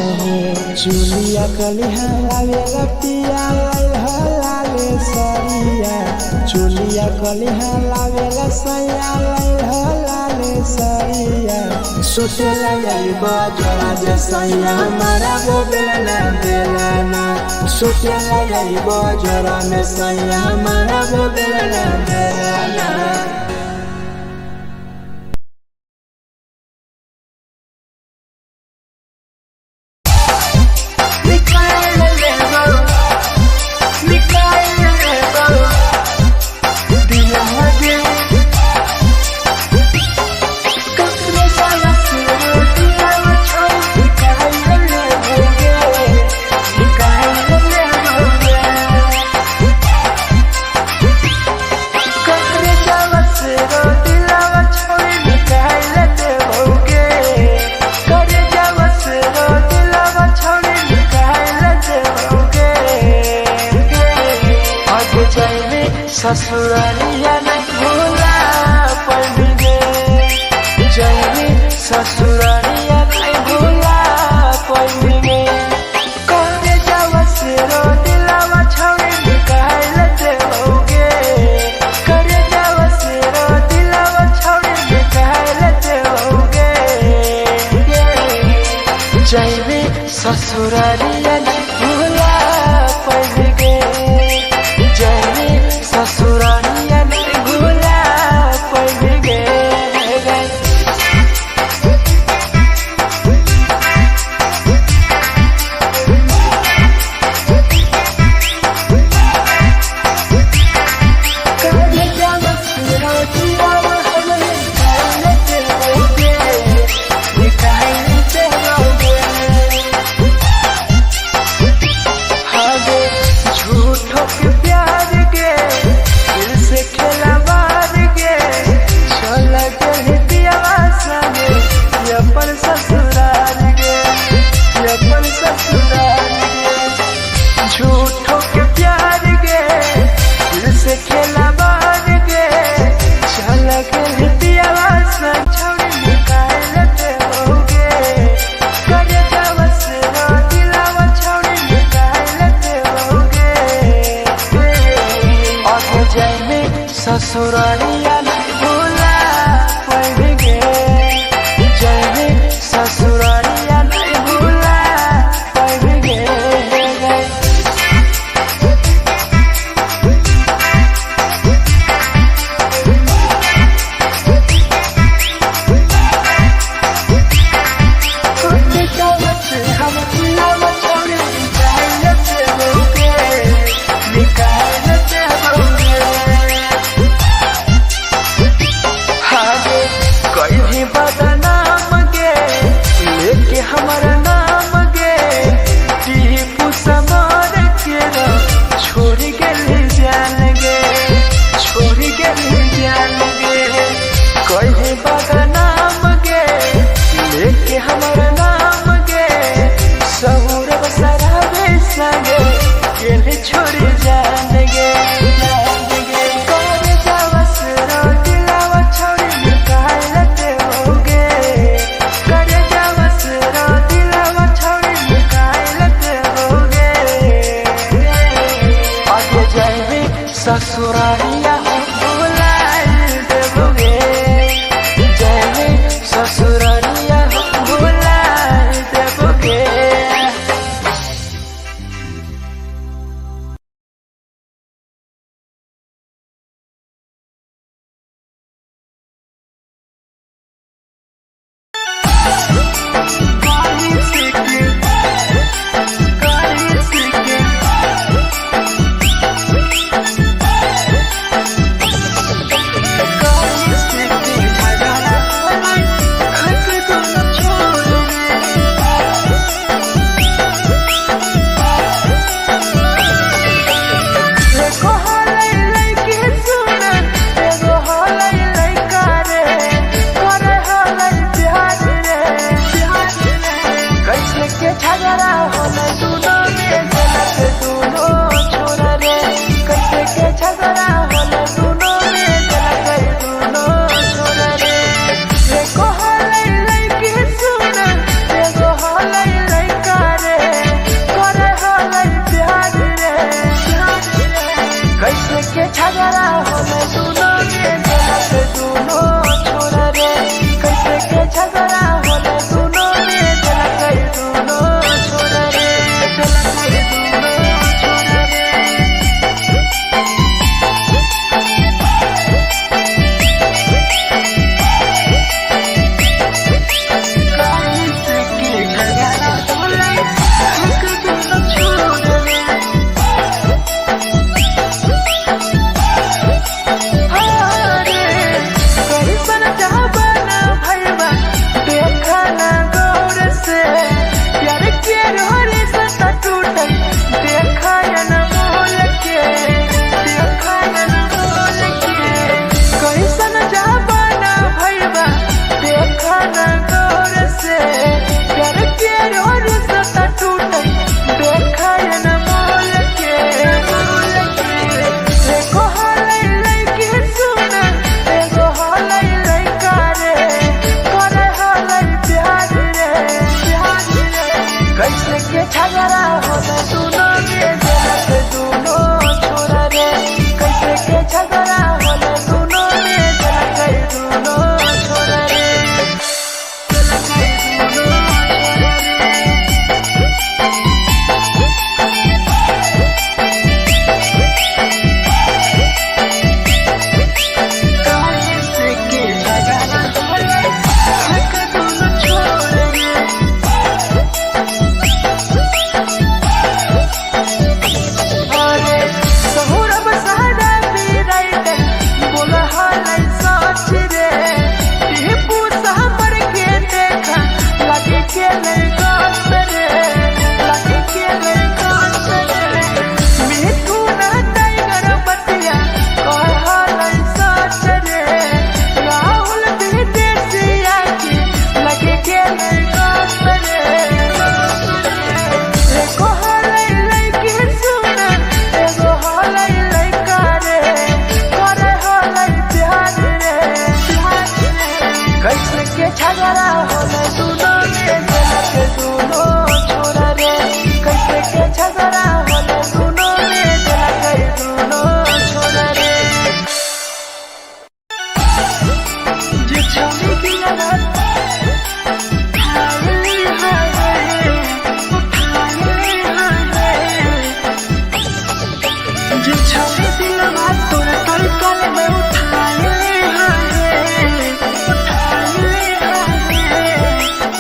Speaker 1: चुलिया कलिहा लावेला पिया लाले सरिया चुलिया कलिहा लावेला सैया लाले सरिया सुते लैबा जरा सैया मारा बोलेला ना बेलाना सुते लैबा जरा सैया मारा बोलेला ना बेलाना ससुरालिया नहीं भूला पड़ेंगे जाएंगे ससुरालिया नहीं भूला पड़ेंगे कौने जावा से रो दिलावा छोड़े निकाल देओगे करे जावा से रो दिलावा छोड़े निकाल देओगे जाएंगे ससुरालिया नहीं भूला पड़ेंगे जाएंगे ससुरालिया नहीं भूला पड़ेंगे झूठों के प्यार गे दिल से खेला बार गे जाए में ससुरारिया नहीं भूला पाएंगे जाए में ससुरारिया नहीं भूला पाएंगे बदनाम गे लेके हमारा नाम गे टीपू समार के छोड़ गए जान गे छोड़ गए जान गे कहीं बदनाम गे लेके हमारा नाम गे सहूर बसरावे संगे के छोड़ जान गे ससुरारिया भूला देबोगे जाए ससुरारिया भूला देबोगे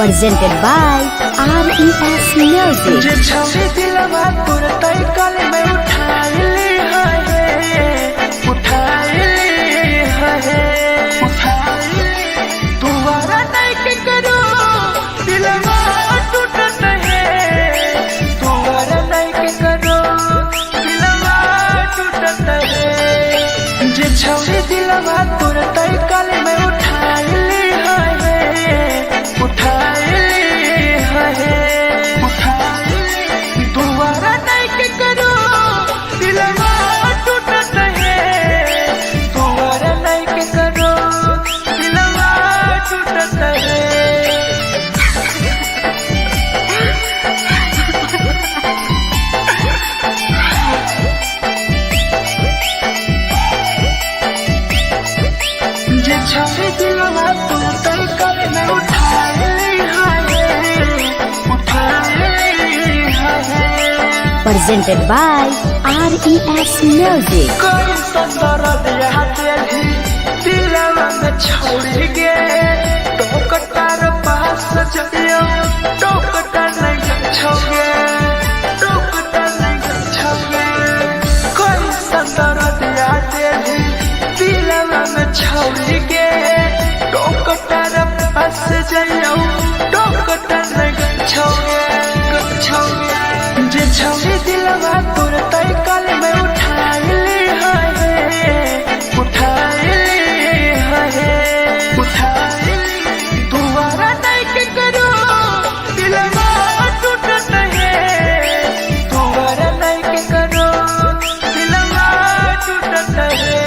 Speaker 2: presented by RES Music.
Speaker 1: जे छवि दिलवा तुरतै कल में उठाइली तुम्हारा नहीं के करो दिलवा टूटत है तुम्हारा नहीं के करो दिलवा टूटत है जे छवि दिलवा तुरतै कल में उठाइली तुम्हारा नहीं के करो दिलवा टूटत है तुम्हारा नहीं के करो दिलवा टूटत है जे छवि दिलवा तुरतै कल में
Speaker 2: Presented by RES Music.
Speaker 1: कोई संदर दिया तेरी दिलवा में छोड़ गे टोकटार पास चलियो टोकटार नहीं छोगे टोकटार नहीं छोगे कोई संदर दिया तेरी दिलवा में छोड़ गे टोकटार पास चलियो टोकटार नहीं छोगे जे छवि दिलवा तुरतै कल में उठाइली तुम्हारा नहीं के करो दिलवा टूटत है तुम्हारा नहीं के करो दिलवा टूटत है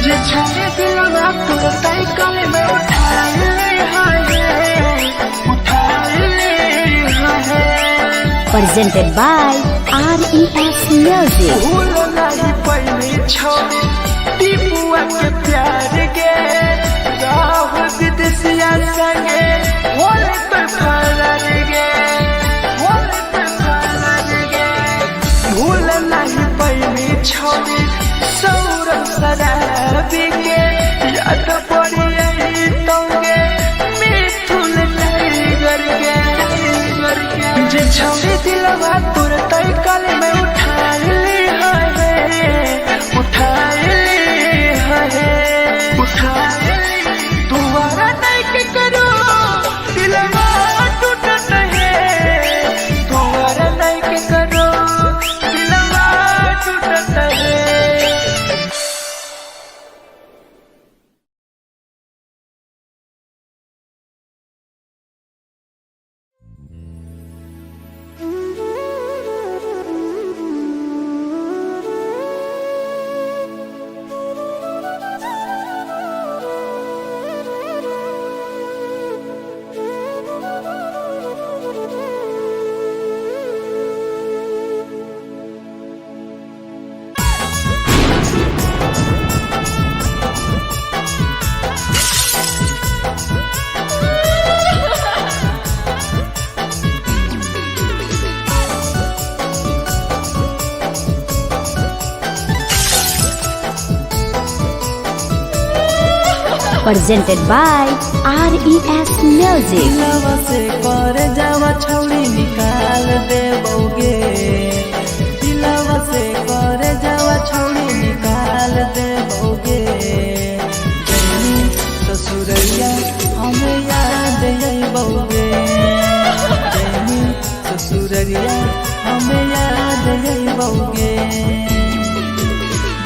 Speaker 1: जे छवि दिलवा तुरतै कल में उठाइली
Speaker 2: Presented by RES Music.
Speaker 1: भूल नहीं पहली छोड़ी टीपुआ के प्यार गे राहुल विदेशिया संगे होले तो फरार गे भूल नहीं पहली छोड़ी सौरभ शराबी के याद पड़ी यही तोगे मिथुन टाइगर के जे छवि दिलवा तुरतै कल में उठाइली तुम्हारा नहीं के करो दिलवा टूटत है तुम्हारा नहीं के करो दिलवा टूटत है
Speaker 2: Presented by RES Music.
Speaker 1: दिलवा से कर जावा छौड़ी निकाल देबोगे दिलवा से कर जावा छौड़ी निकाल देबोगे जैनी ससुरैया हमें याद अइबोगे जैनी ससुरैया हमें याद अइबोगे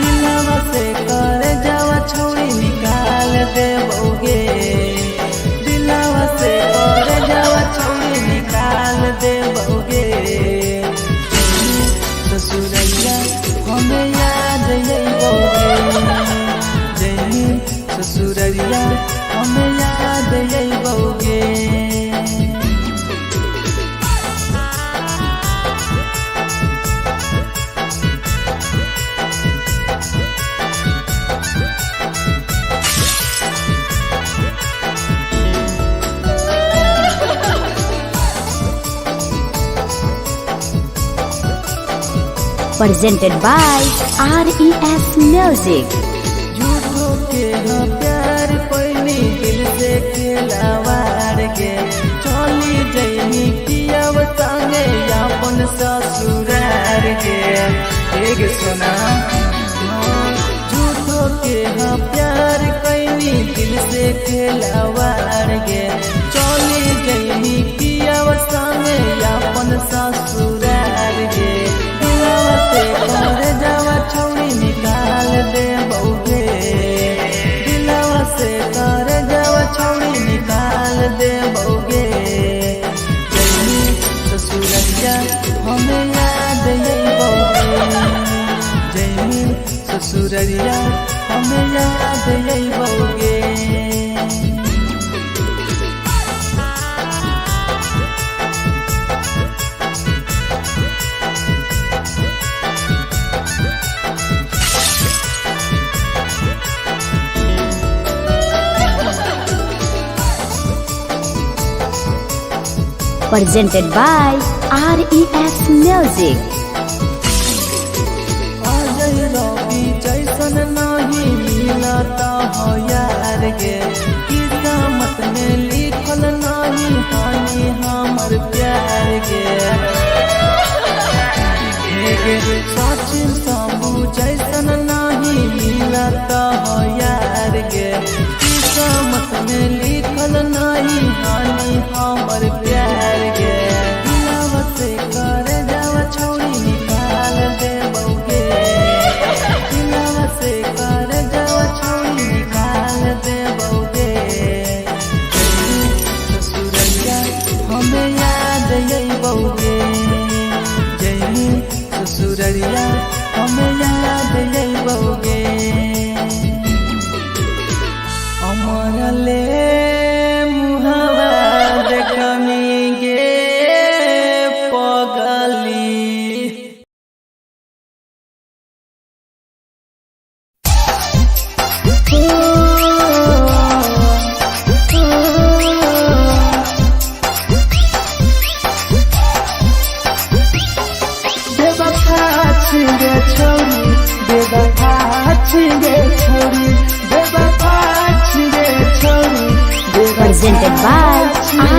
Speaker 1: दिलवा से कर जावा छौड़ी निकाल देबोगे दिलवा से कर जावा छौड़ी निकाल देबोगे ससुरैया हमें याद अइबोगे जैनी ससुरैया हमें याद अइबोगे
Speaker 2: presented by RES Music.
Speaker 1: झूठो के हाँ प्यार पैनी दिल से खिलावार के चली जैनी किया संगे अपन ससुरार के एक सुना झूठो के हाँ प्यार कैनी दिल से खिलावार के चली जैनी किया संगे अपन ससुरार के से कर जावा छौड़ी निकाल दे बउगे दिलवा से कर जावा छौड़ी निकाल दे बउगे जैनी ससुररिया हमें याद यही बउगे जैनी ससुररिया हमें याद यही बउगे
Speaker 2: Presented by RES Music.
Speaker 1: Ajay रवि जैसन नहीं मिलता हो यार गे किस्मत में लिखल नहीं हानि हमर प्यार गे सचिन साबू जैसन नहीं मिलता हो यार गे किस्मत में लिखल नहीं हानि हमर प्यार गे दिलवा से कर जावा छौड़ी निकाल दे बउगे दिलवा से कर जावा छौड़ी निकाल दे बउगे ससुररिया हमें याद यही बउगे जैनी ससुररिया हमें याद यही बउगे अमर ले मुहावा देखनी गे पगली बेवफा छिगे छोरी बेवफा छिगे छोरी बेवफा छिगे छोरी
Speaker 2: Presented by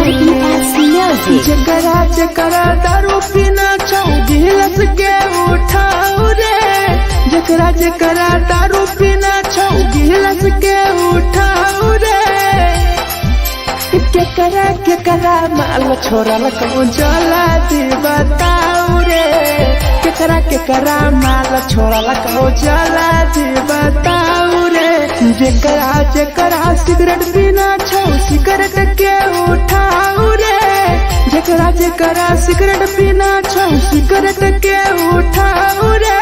Speaker 2: RES Music.
Speaker 1: जकरा जकरा दारू पीना छौ गिलास के उठाऊ रे जकरा जकरा दारू पीना छौ गिलास के उठाऊ रे केकरा माल छोड़ल कहूँ जला दी बताऊ रे केकरा माल छोड़ल कहूँ जला दी बताऊ रे जकरा सिगरेट पीना छौ सिगरेट के उठाऊ रे जकरा सिगरेट पीना छौ सिगरेट के उठाऊ रे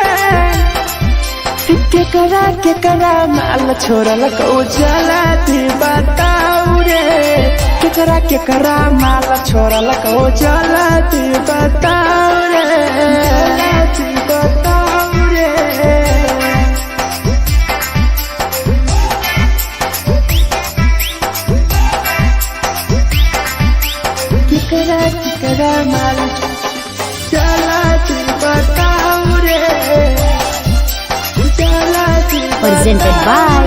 Speaker 1: केकरा माल छोड़ल कहूँ जला दी बताऊ रे केकरा माल छोड़ल कहूँ जला दी बताऊ रे जला दी बताऊ रे केकरा माल चला तू बताऊ रे चला तू
Speaker 2: Presented by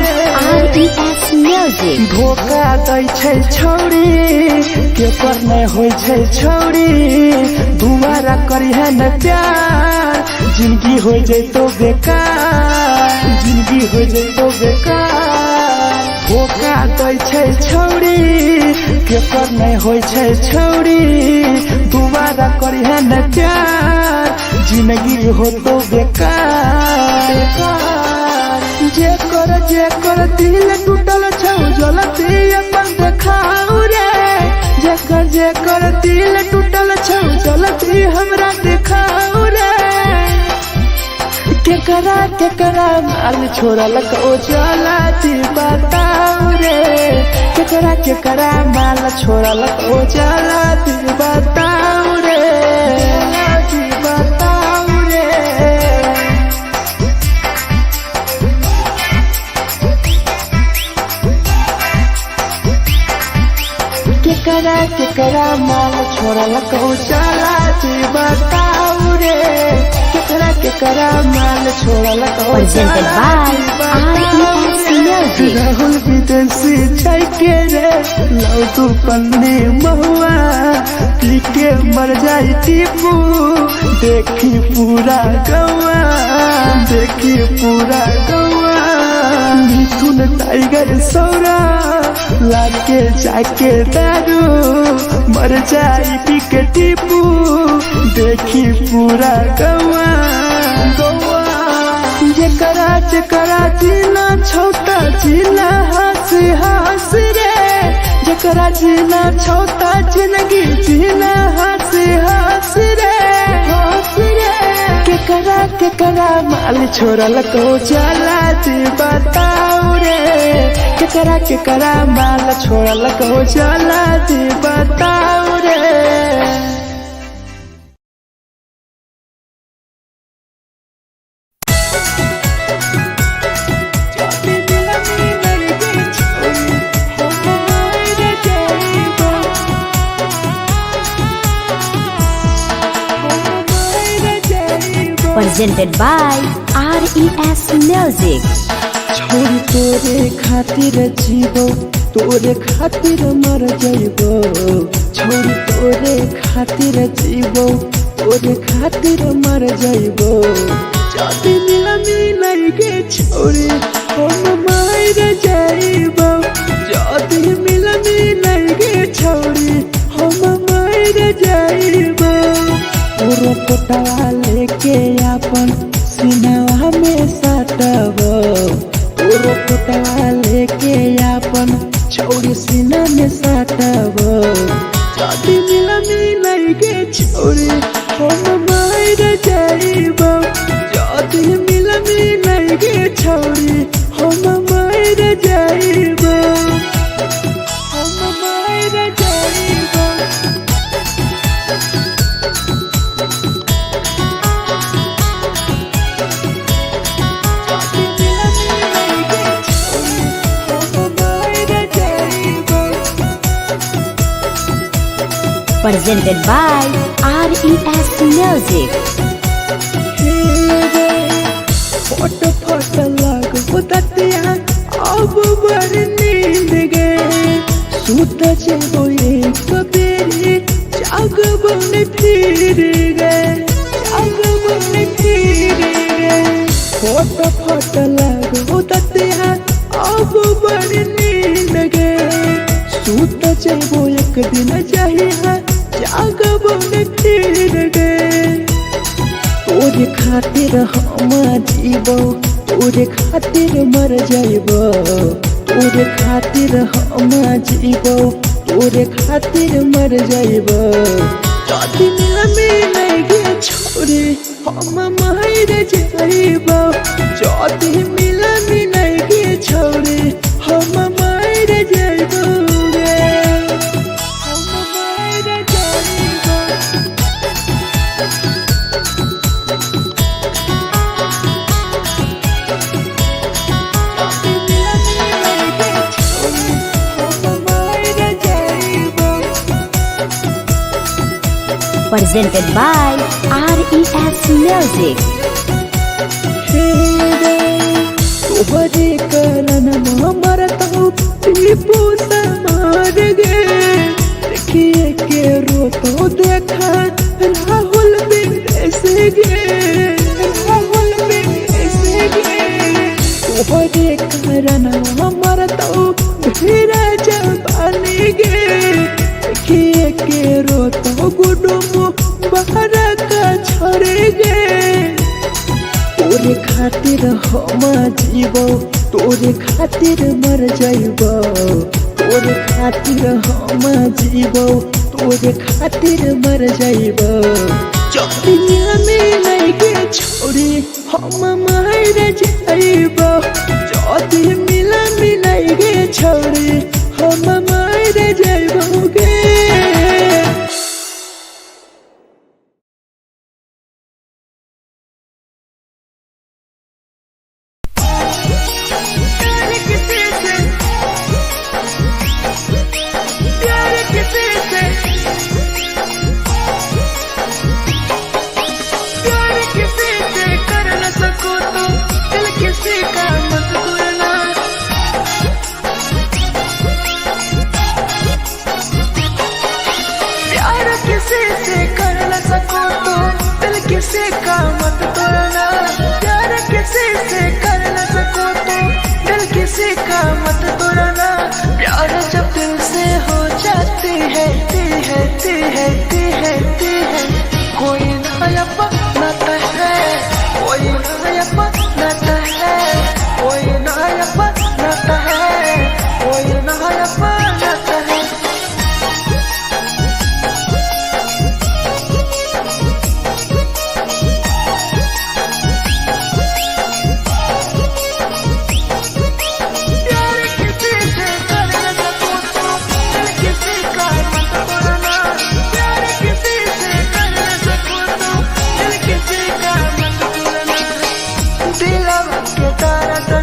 Speaker 2: RES Music.
Speaker 1: धोखा दै छै छौड़ी केकर नहीं होइ छै छौड़ी दुबारा करिहे न प्यार जिंदगी हो जैतो बेकार जिंदगी हो जैतो बेकार धोखा दै छै छौड़ी केकर नहीं होइ छै छौड़ी दुबारा करिहे न प्यार जिंदगी हो तो बेकार जेकर दिल टूटल छौ जलती अपन देखाऊ रे जेकर दिल टूटल छौ जलती हमरा देखाऊ रे केकरा माल छोड़ल को जलती बताऊ रे केकरा माल छोड़ल को जलती बताऊ रे जलती बताऊ रे केकरा माल छोड़ल को चला बताऊ रे केकरा केकरा माल छोड़ल को
Speaker 2: Presented by RES Music.
Speaker 1: Rahul विदेशी छै के रे लौ तू पन्नी महुआ पी के मर जाई टीपू देखी पूरा गौआ देखी पूरा गौआ मिथुन टाइगर सौरा लाके जाके दारू मर जाई पी के टीपू देखी पूरा गौआ गौआ जेकरा जेकरा जीना छोटा जीना हंसी हंसी रे जेकरा जीना छोटा जिंदगी जीना हंसी हंसी रे हंसी रे केकरा केकरा माल छोड़ल को जाला जी बताओ रे केकरा केकरा माल छोड़ल को जाला जी बताओ रे।
Speaker 2: Presented by RES Music.
Speaker 1: छोरी तोरे खातिर जीवो तोरे खातिर मर जाइबो छोरी तोरे खातिर जीवो तोरे खातिर मर जाइबो जाति मिलई के छोरी हम मर जाइबो जाति मिलई के छोरी हम मर जाइबो पूरा कोटवा लेके अपन सीनावा में सटबो पूरा कोटवा लेके अपन छोरी सीना में सटबो जाति मिलई के छोरी हम मर जाइबो जाति मिलई के छोरी हम मर जाइबो हम मर जाइबो।
Speaker 2: Presented by RES Music.
Speaker 1: फोट फोट लगो ततिया अब बड़ नींद गे सूत जेबो एक बेरी जागबो ने फिर गे जागबो ने फिर गे फोट फोट लगो ततिया अब बड़ नींद गे सूत जेबो एक दिन चाहिए जागबो ने फिर गे तोरे खातिर हम जीवो तोरे खातिर मर जाइबो तोरे खातिर हम जीवो तोरे खातिर मर जाइबो जाति मिलई के छोरी हम मर जाइबो जाति मिलई के छोरी हम मर जाइबो रे हम मर जाइबो।
Speaker 2: Presented by RES Music.
Speaker 1: तोहरे करन मरत हो टीपू समार गे देखिए के रोतो देखा राहुल विदेश गे राहुल विदेश गे तोहरे करन मरत हो धीरे जवानी गे देखिए के रोतो गुडुमो बाहर का छोड़े गे तोरे खातिर हम जीवो तोरे खातिर मर जाइबो तोरे खातिर हम जीवो तोरे खातिर मर जाइबो जाति मिलई के छोरी हम मर जाइबो जाति मिलई के छोरी हम मर जाइबो गे। प्यार जब दिल से हो जाती है कोई नया बनाता है, कोई नया बनाता है, कोई नया बनाता है, कोई नया बनाता है।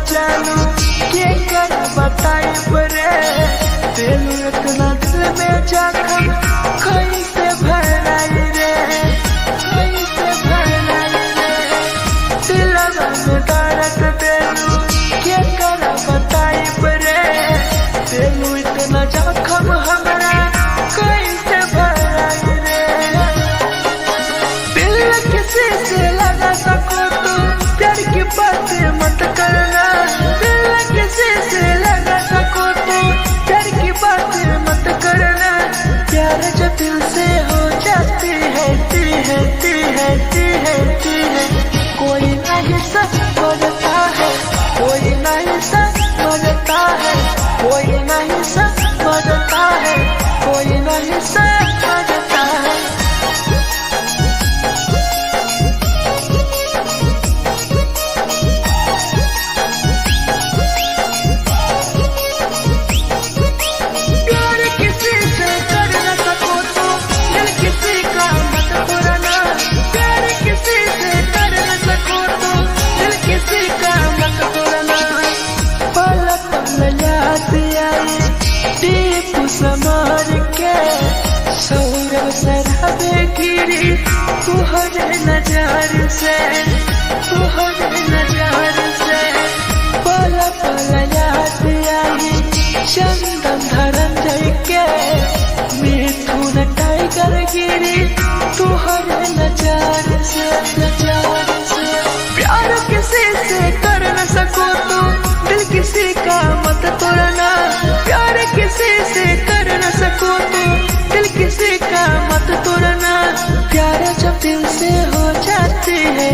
Speaker 1: जानू के कर बताई बरे तेलू इतना दिल में जखम कैसे भराई रे, कैसे भराई रे। दिलवा में दर्द तेलू के कर बताई बरे तेलू इतना जखम हमरा कैसे भराई रे। दिल किसी से लगा सको तो प्यार की बातें मत करना, किसी से लगा सको तो प्यार की बातें मत करना। प्यार जब दिल से हो जाती है कोई नहीं समझता है, कोई नहीं समझता है, कोई नहीं समझता है, कोई नहीं समझता है। समार के सौरभ सराबे गिरी तुहरे नजार से, तुहरे नजार से। पल पल याद आई चंदन धरंजय के मिथुन टाइगर गिरी तुहरे नजार से, नजार से। प्यार किसी से कर न सको तो दिल किसी का मत तोड़ना, प्यार किसी से कर न सको तो दिल किसी का मत तोड़ना। प्यार जब दिल से हो जाती है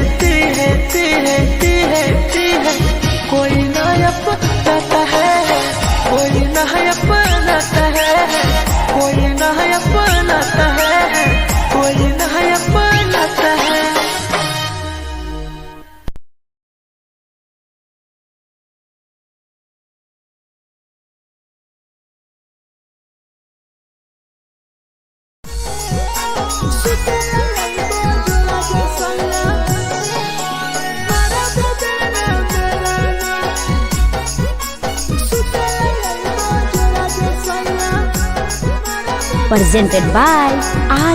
Speaker 1: कोई नया बनाता है, कोई नया बनाता है, कोई नया बनाता है, कोई नया बनाता है।
Speaker 2: Presented by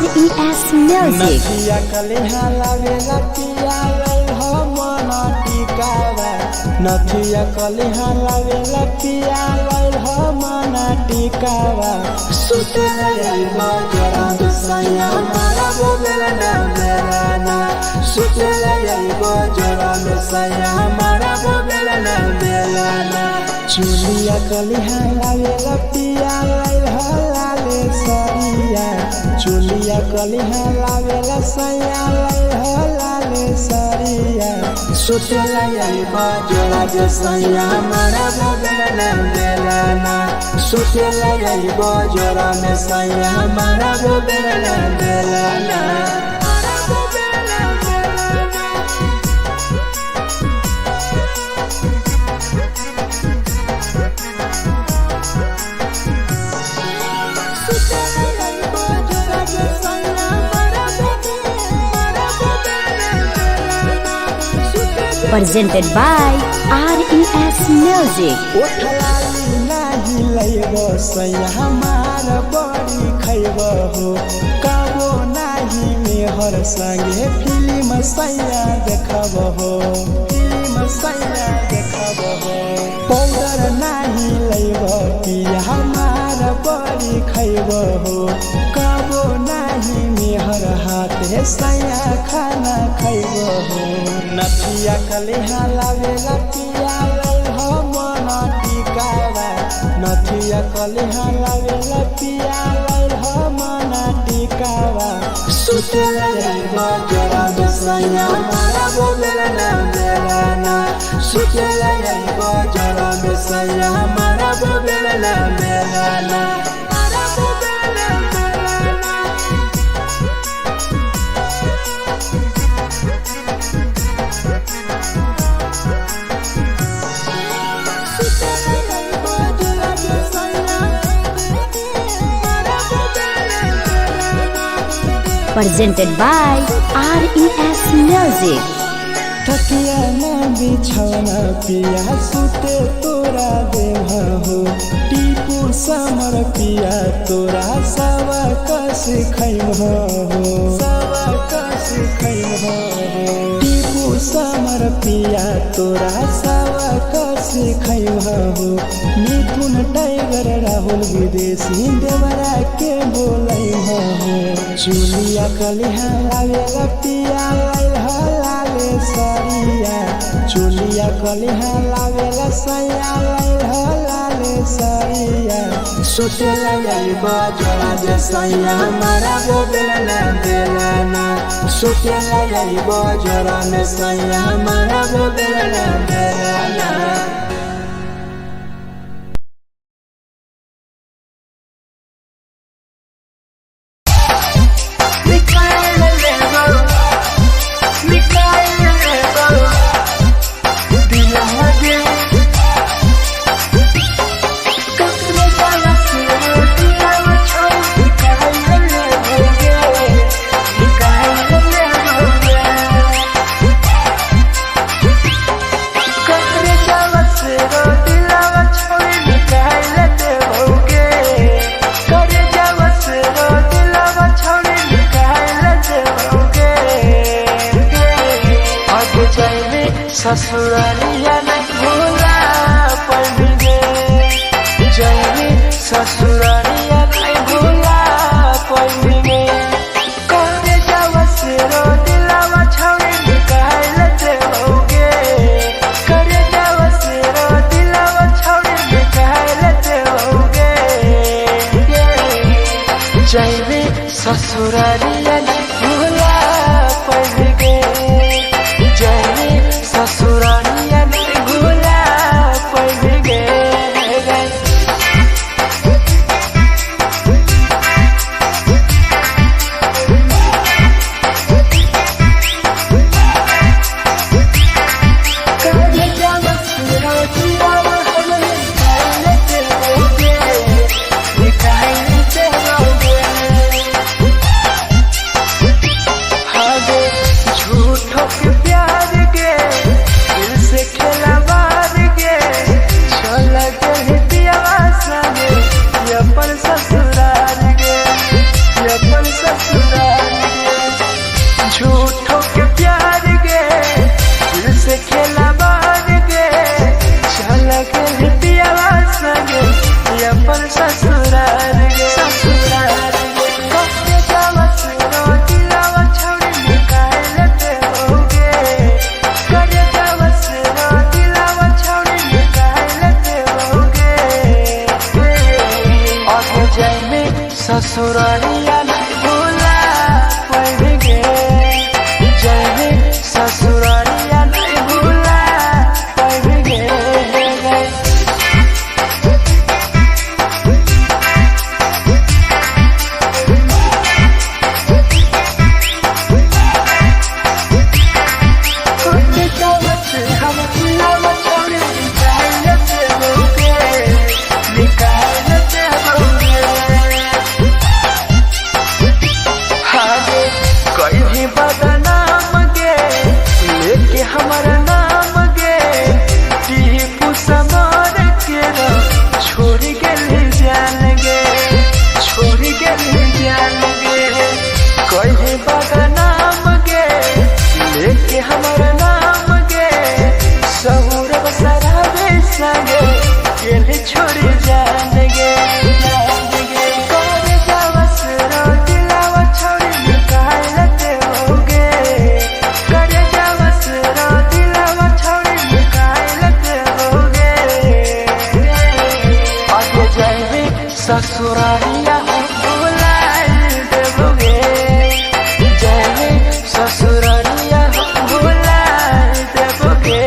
Speaker 2: RES Music.
Speaker 1: नथिया कलिहा लावेला पिया लई हो मना टिकावा, नथिया कलिहा लावेला पिया लई हो मना टिकावा। सुते लई बजरा सैया मारा बोलेला ना बेलाना, सुते लई बजरा सैया मारा बोलेला ना बेलाना। चुलिया कलिहा लावेला पिया लई हो लाले सरिया, चुलिया कलिहा लावेला सैया लई हो लाले सरिया। सुते लई बजरा सैया मारा बोलेला ना बेलाना, सुते लई बजरा सैया मारा बोलेला ना बेलाना।
Speaker 2: Presented by RES Music.
Speaker 1: उठलाली नाही लैबो सैया हमार बड़ी खैबो हो, कबो नाही मेहर संगे फिल्म सैया देखबो हो, फिल्म सैया देखबो हो। पाउडर नाही लैबो पिया हमार बड़ी खैबो हो, कबो नाही मेहर हाथे सैया खाना खैबो हो। नथिया कलिहा लावेला पिया लई हो मना टिकावा, नथिया कलिहा लावेला पिया लाल हमना टिकावा सुतेला जाइबा जोरा में सैया मारा बोलेला ना बेलाना सुतेला जाइबा जोरा में सैया मारा बोलेला ना बेलाना मारा बोलेला बेलाना
Speaker 2: Presented by RES Music.
Speaker 1: तकिया ना बिछौना पिया सुते तोरा देवा हो टीपू समर पिया तोरा सवा कस खैम हो सवा कस खैम हो टीपू समर पिया तोरा सवा कस खैम हो मिथुन टाइगर राहुल विदेशी देवरा के बोलै हो चुलिया कलिहा लावेला पिया लाले सरिया चुलिया कलिहा लावेला सैया लाले सरिया सुतेला जाइबा जोरा जे सैया मारा बोलेला बेलाना सुतेला जाइबा जोरा में सैया मारा बोलेला बेलाना ससुरालिया नहीं भूला पड़ेंगे जैनी ससुरालिया नहीं भूला पड़ेंगे करे जावा से रो दिलावा छावे निकाल देओगे करे जावा से रो दिलावा छावे निकाल देओगे जैनी ससुरालिया नहीं भूला पड़ेंगे जैनी ससुरालिया नहीं भूला पड़ेंगे झूठों के प्यार गे दिल से खेला बार गे चल के पियावा संगे अपन ससुराल गे ससुराल गे कब जावा सुनो दिलावा छोड़ी निकाल देओगे कर जावा सुनो दिलावा छोड़ी निकाल देओगे और जाए में ससुरालिया नहीं भूला पड़ेंगे जैनी ससुरालिया नहीं भूला पड़ेंगे ससुररिया हो भुलाई देबोगे जय ससुररिया हो भुलाई देबोगे।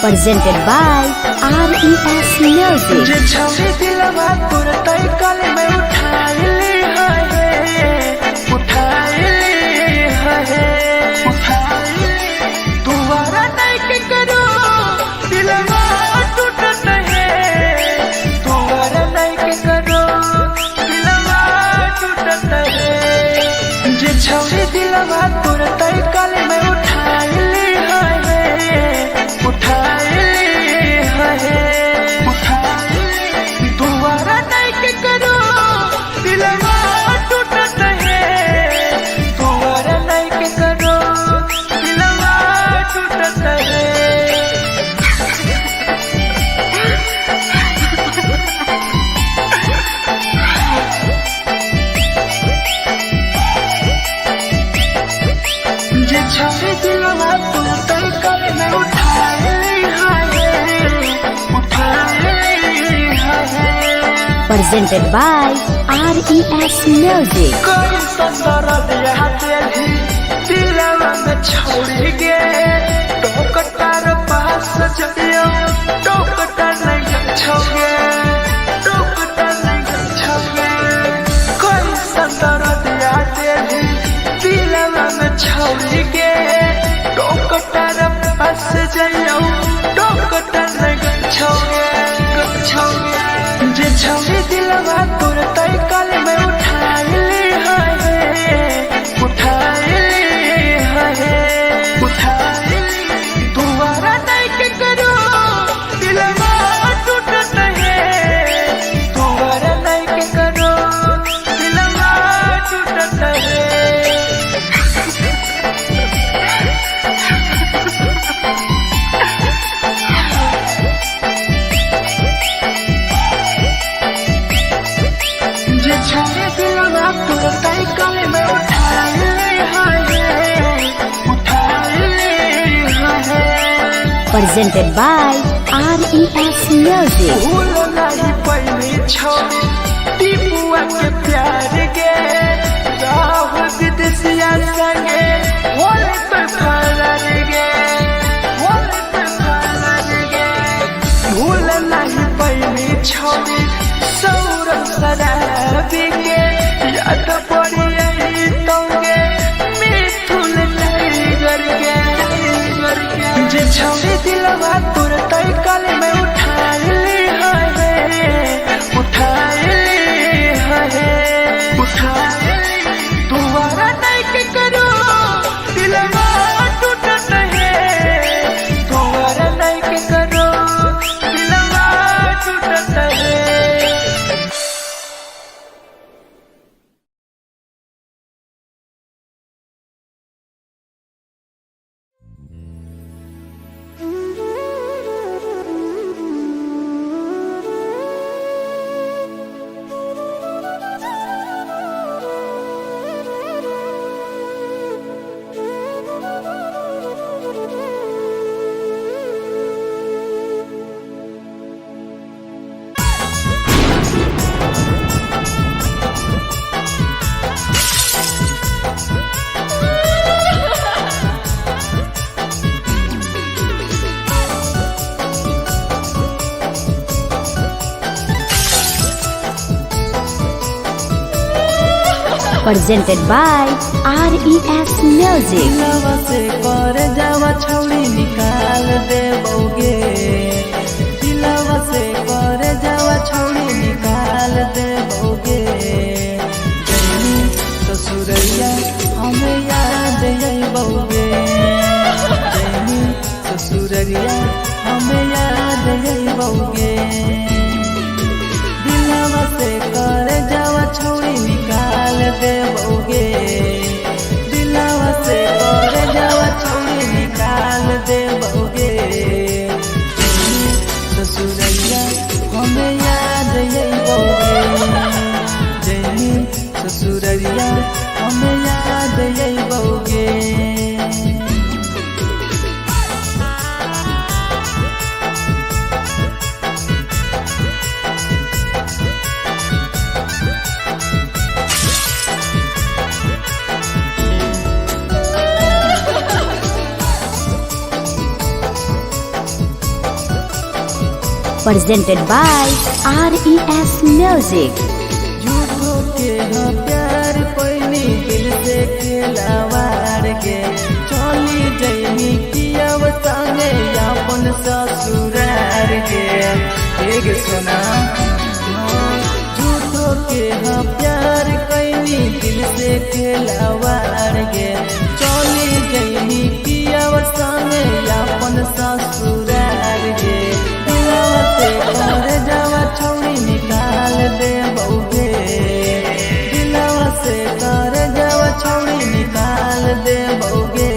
Speaker 2: Presented by RES Music.
Speaker 1: दिलवा तू तड़कल में उठाए
Speaker 2: Presented by RES Music.
Speaker 1: कोई संदर दिया तेरी दिलवा में छोड़ के टोकटार पास जइयो टोकटार नहीं छोगे टोकटार नहीं छोगे कोई संदर दिया तेरी दिलवा में छोड़ के टोकटार पास जइयो टोकटार नहीं छोगे छोगे जे छोगे दिलवा तोर तय कल में उठाए दोबारा नहीं के करो दिलवा टूटत है दोबारा नहीं के करो दिलवा टूटत है छोड़े दिलवा तोर तय कल में
Speaker 2: Presented by RES Music.
Speaker 1: भूल नहीं पहली छोड़ी टीपुआ के प्यार के राहुल विदेशिया संगे होले तो फरार गे होले तो फरार गे भूल नहीं पहली छोड़ी सौरभ शराबी के याद पड़ी यही तोगे मिथुन टाइगर के जे छोड़ी दिलवा तोर तय कल में उठाए दोबारा नहीं के करो दिलवा टूटत है दोबारा नहीं के करो दिलवा टूटत है
Speaker 2: Presented by RES Music.
Speaker 1: दिलवा से कर जावा छौड़ी निकाल देबोगे दिलवा से कर जावा छौड़ी निकाल देबोगे जैनी ससुरैया हमें याद अइबोगे जैनी ससुरैया हमें याद अइबोगे दिलवा से कर जावा छौड़ी निकाल देबोगे दिलवा से कर जावा छौड़ी निकाल देबोगे ससुरैया हमें याद अइबोगे जैनी ससुरैया हमें याद अइबोगे
Speaker 2: Presented by RES Music.
Speaker 1: झूठो के हाँ प्यार पैनी दिल से खिलावार के चली जैनी कियाव संगे अपन ससुरार के एक सुना झूठो के हाँ प्यार कैनी दिल से खिलावार के चली जैनी कियाव संगे अपन ससुरार के कर जावा छौड़ी निकाल देबोगे दिलवा से कर जावा छौड़ी निकाल देबोगे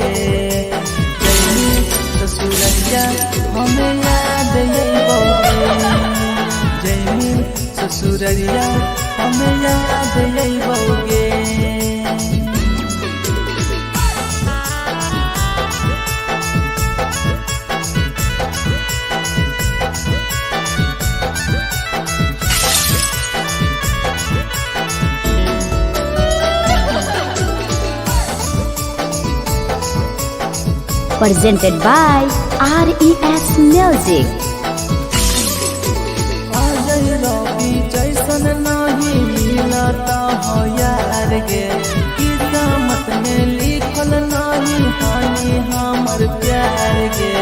Speaker 1: जैनी ससुरैया हमें याद अइबोगे जैनी ससुरैया हमें याद अइबोगे
Speaker 2: presented by RES Music.
Speaker 1: जैसन नहीं मिलता हो यार गे, किस्मत में लिखल नहीं हानि हमर प्यार गे।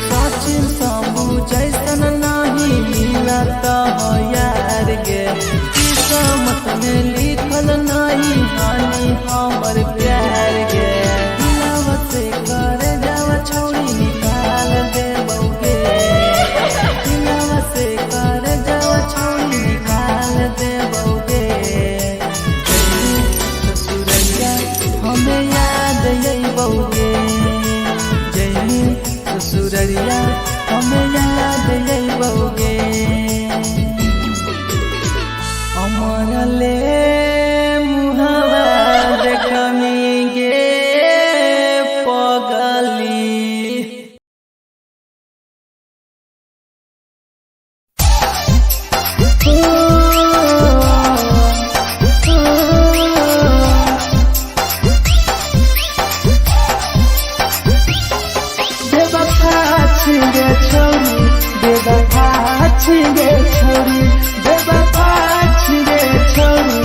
Speaker 1: सचिन शंभू जैसन नहीं मिलता हो यार गे, किस्मत में लिखल नहीं हानि हमर प्यार गे। दिलवा से कर जावा छोड़ी निकाल दे बउगे, दिलवा से कर जावा छोड़ी निकाल दे बउगे। ससुरैया हमें याद आई बउगे, जैनी ससुरैया हमें याद आई बउगे। अमर ले मुहावा देखमी गे पगली। बेवफा छिगे छोरी, बेवफा छिगे छोरी, बेवफा छिगे छोरी,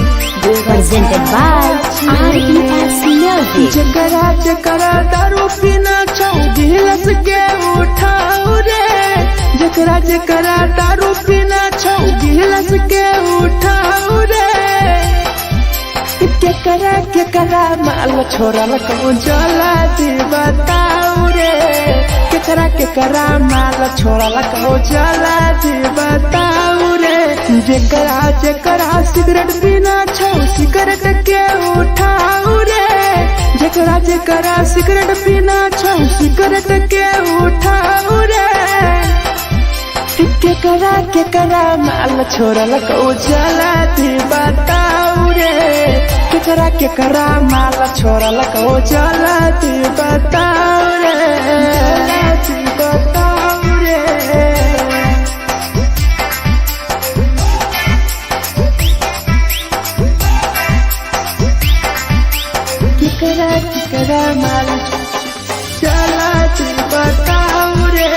Speaker 2: Presented by RES Music.
Speaker 1: जकरा जकरा दारू पीना छौ गिलास के उठाऊ रे, जकरा जकरा दारू पीना छौ गिलास के उठाऊ रे। केकरा केकरा माल छोड़ल को जला दी बताऊ रे, केकरा केकरा माल छोड़ल को जला दी बताऊ रे। जेकरा जेकरा सिगरेट पीना छौ सिगरेट के उठाऊ रे, जेकरा जेकरा सिगरेट पीना छौ सिगरेट के उठाऊ रे। केकरा केकरा माल छोड़ल को जला दी बताऊ रे, केकरा केकरा माल छोड़ल को जला दी बताऊ रे, जला दी बताऊ रे। केकरा केकरा माल जला दी बताऊ रे,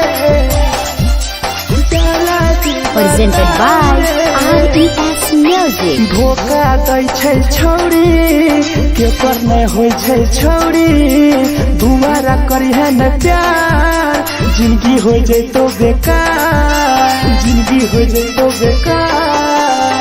Speaker 1: जला दी
Speaker 2: Presented by RES Music.
Speaker 1: धोखा दै छै छौरी, केकर नै होइ छै छौरी, दुबारा करिहे न प्यार, जिंदगी हो जैतो बेकार, जिंदगी हो जैतो बेकार।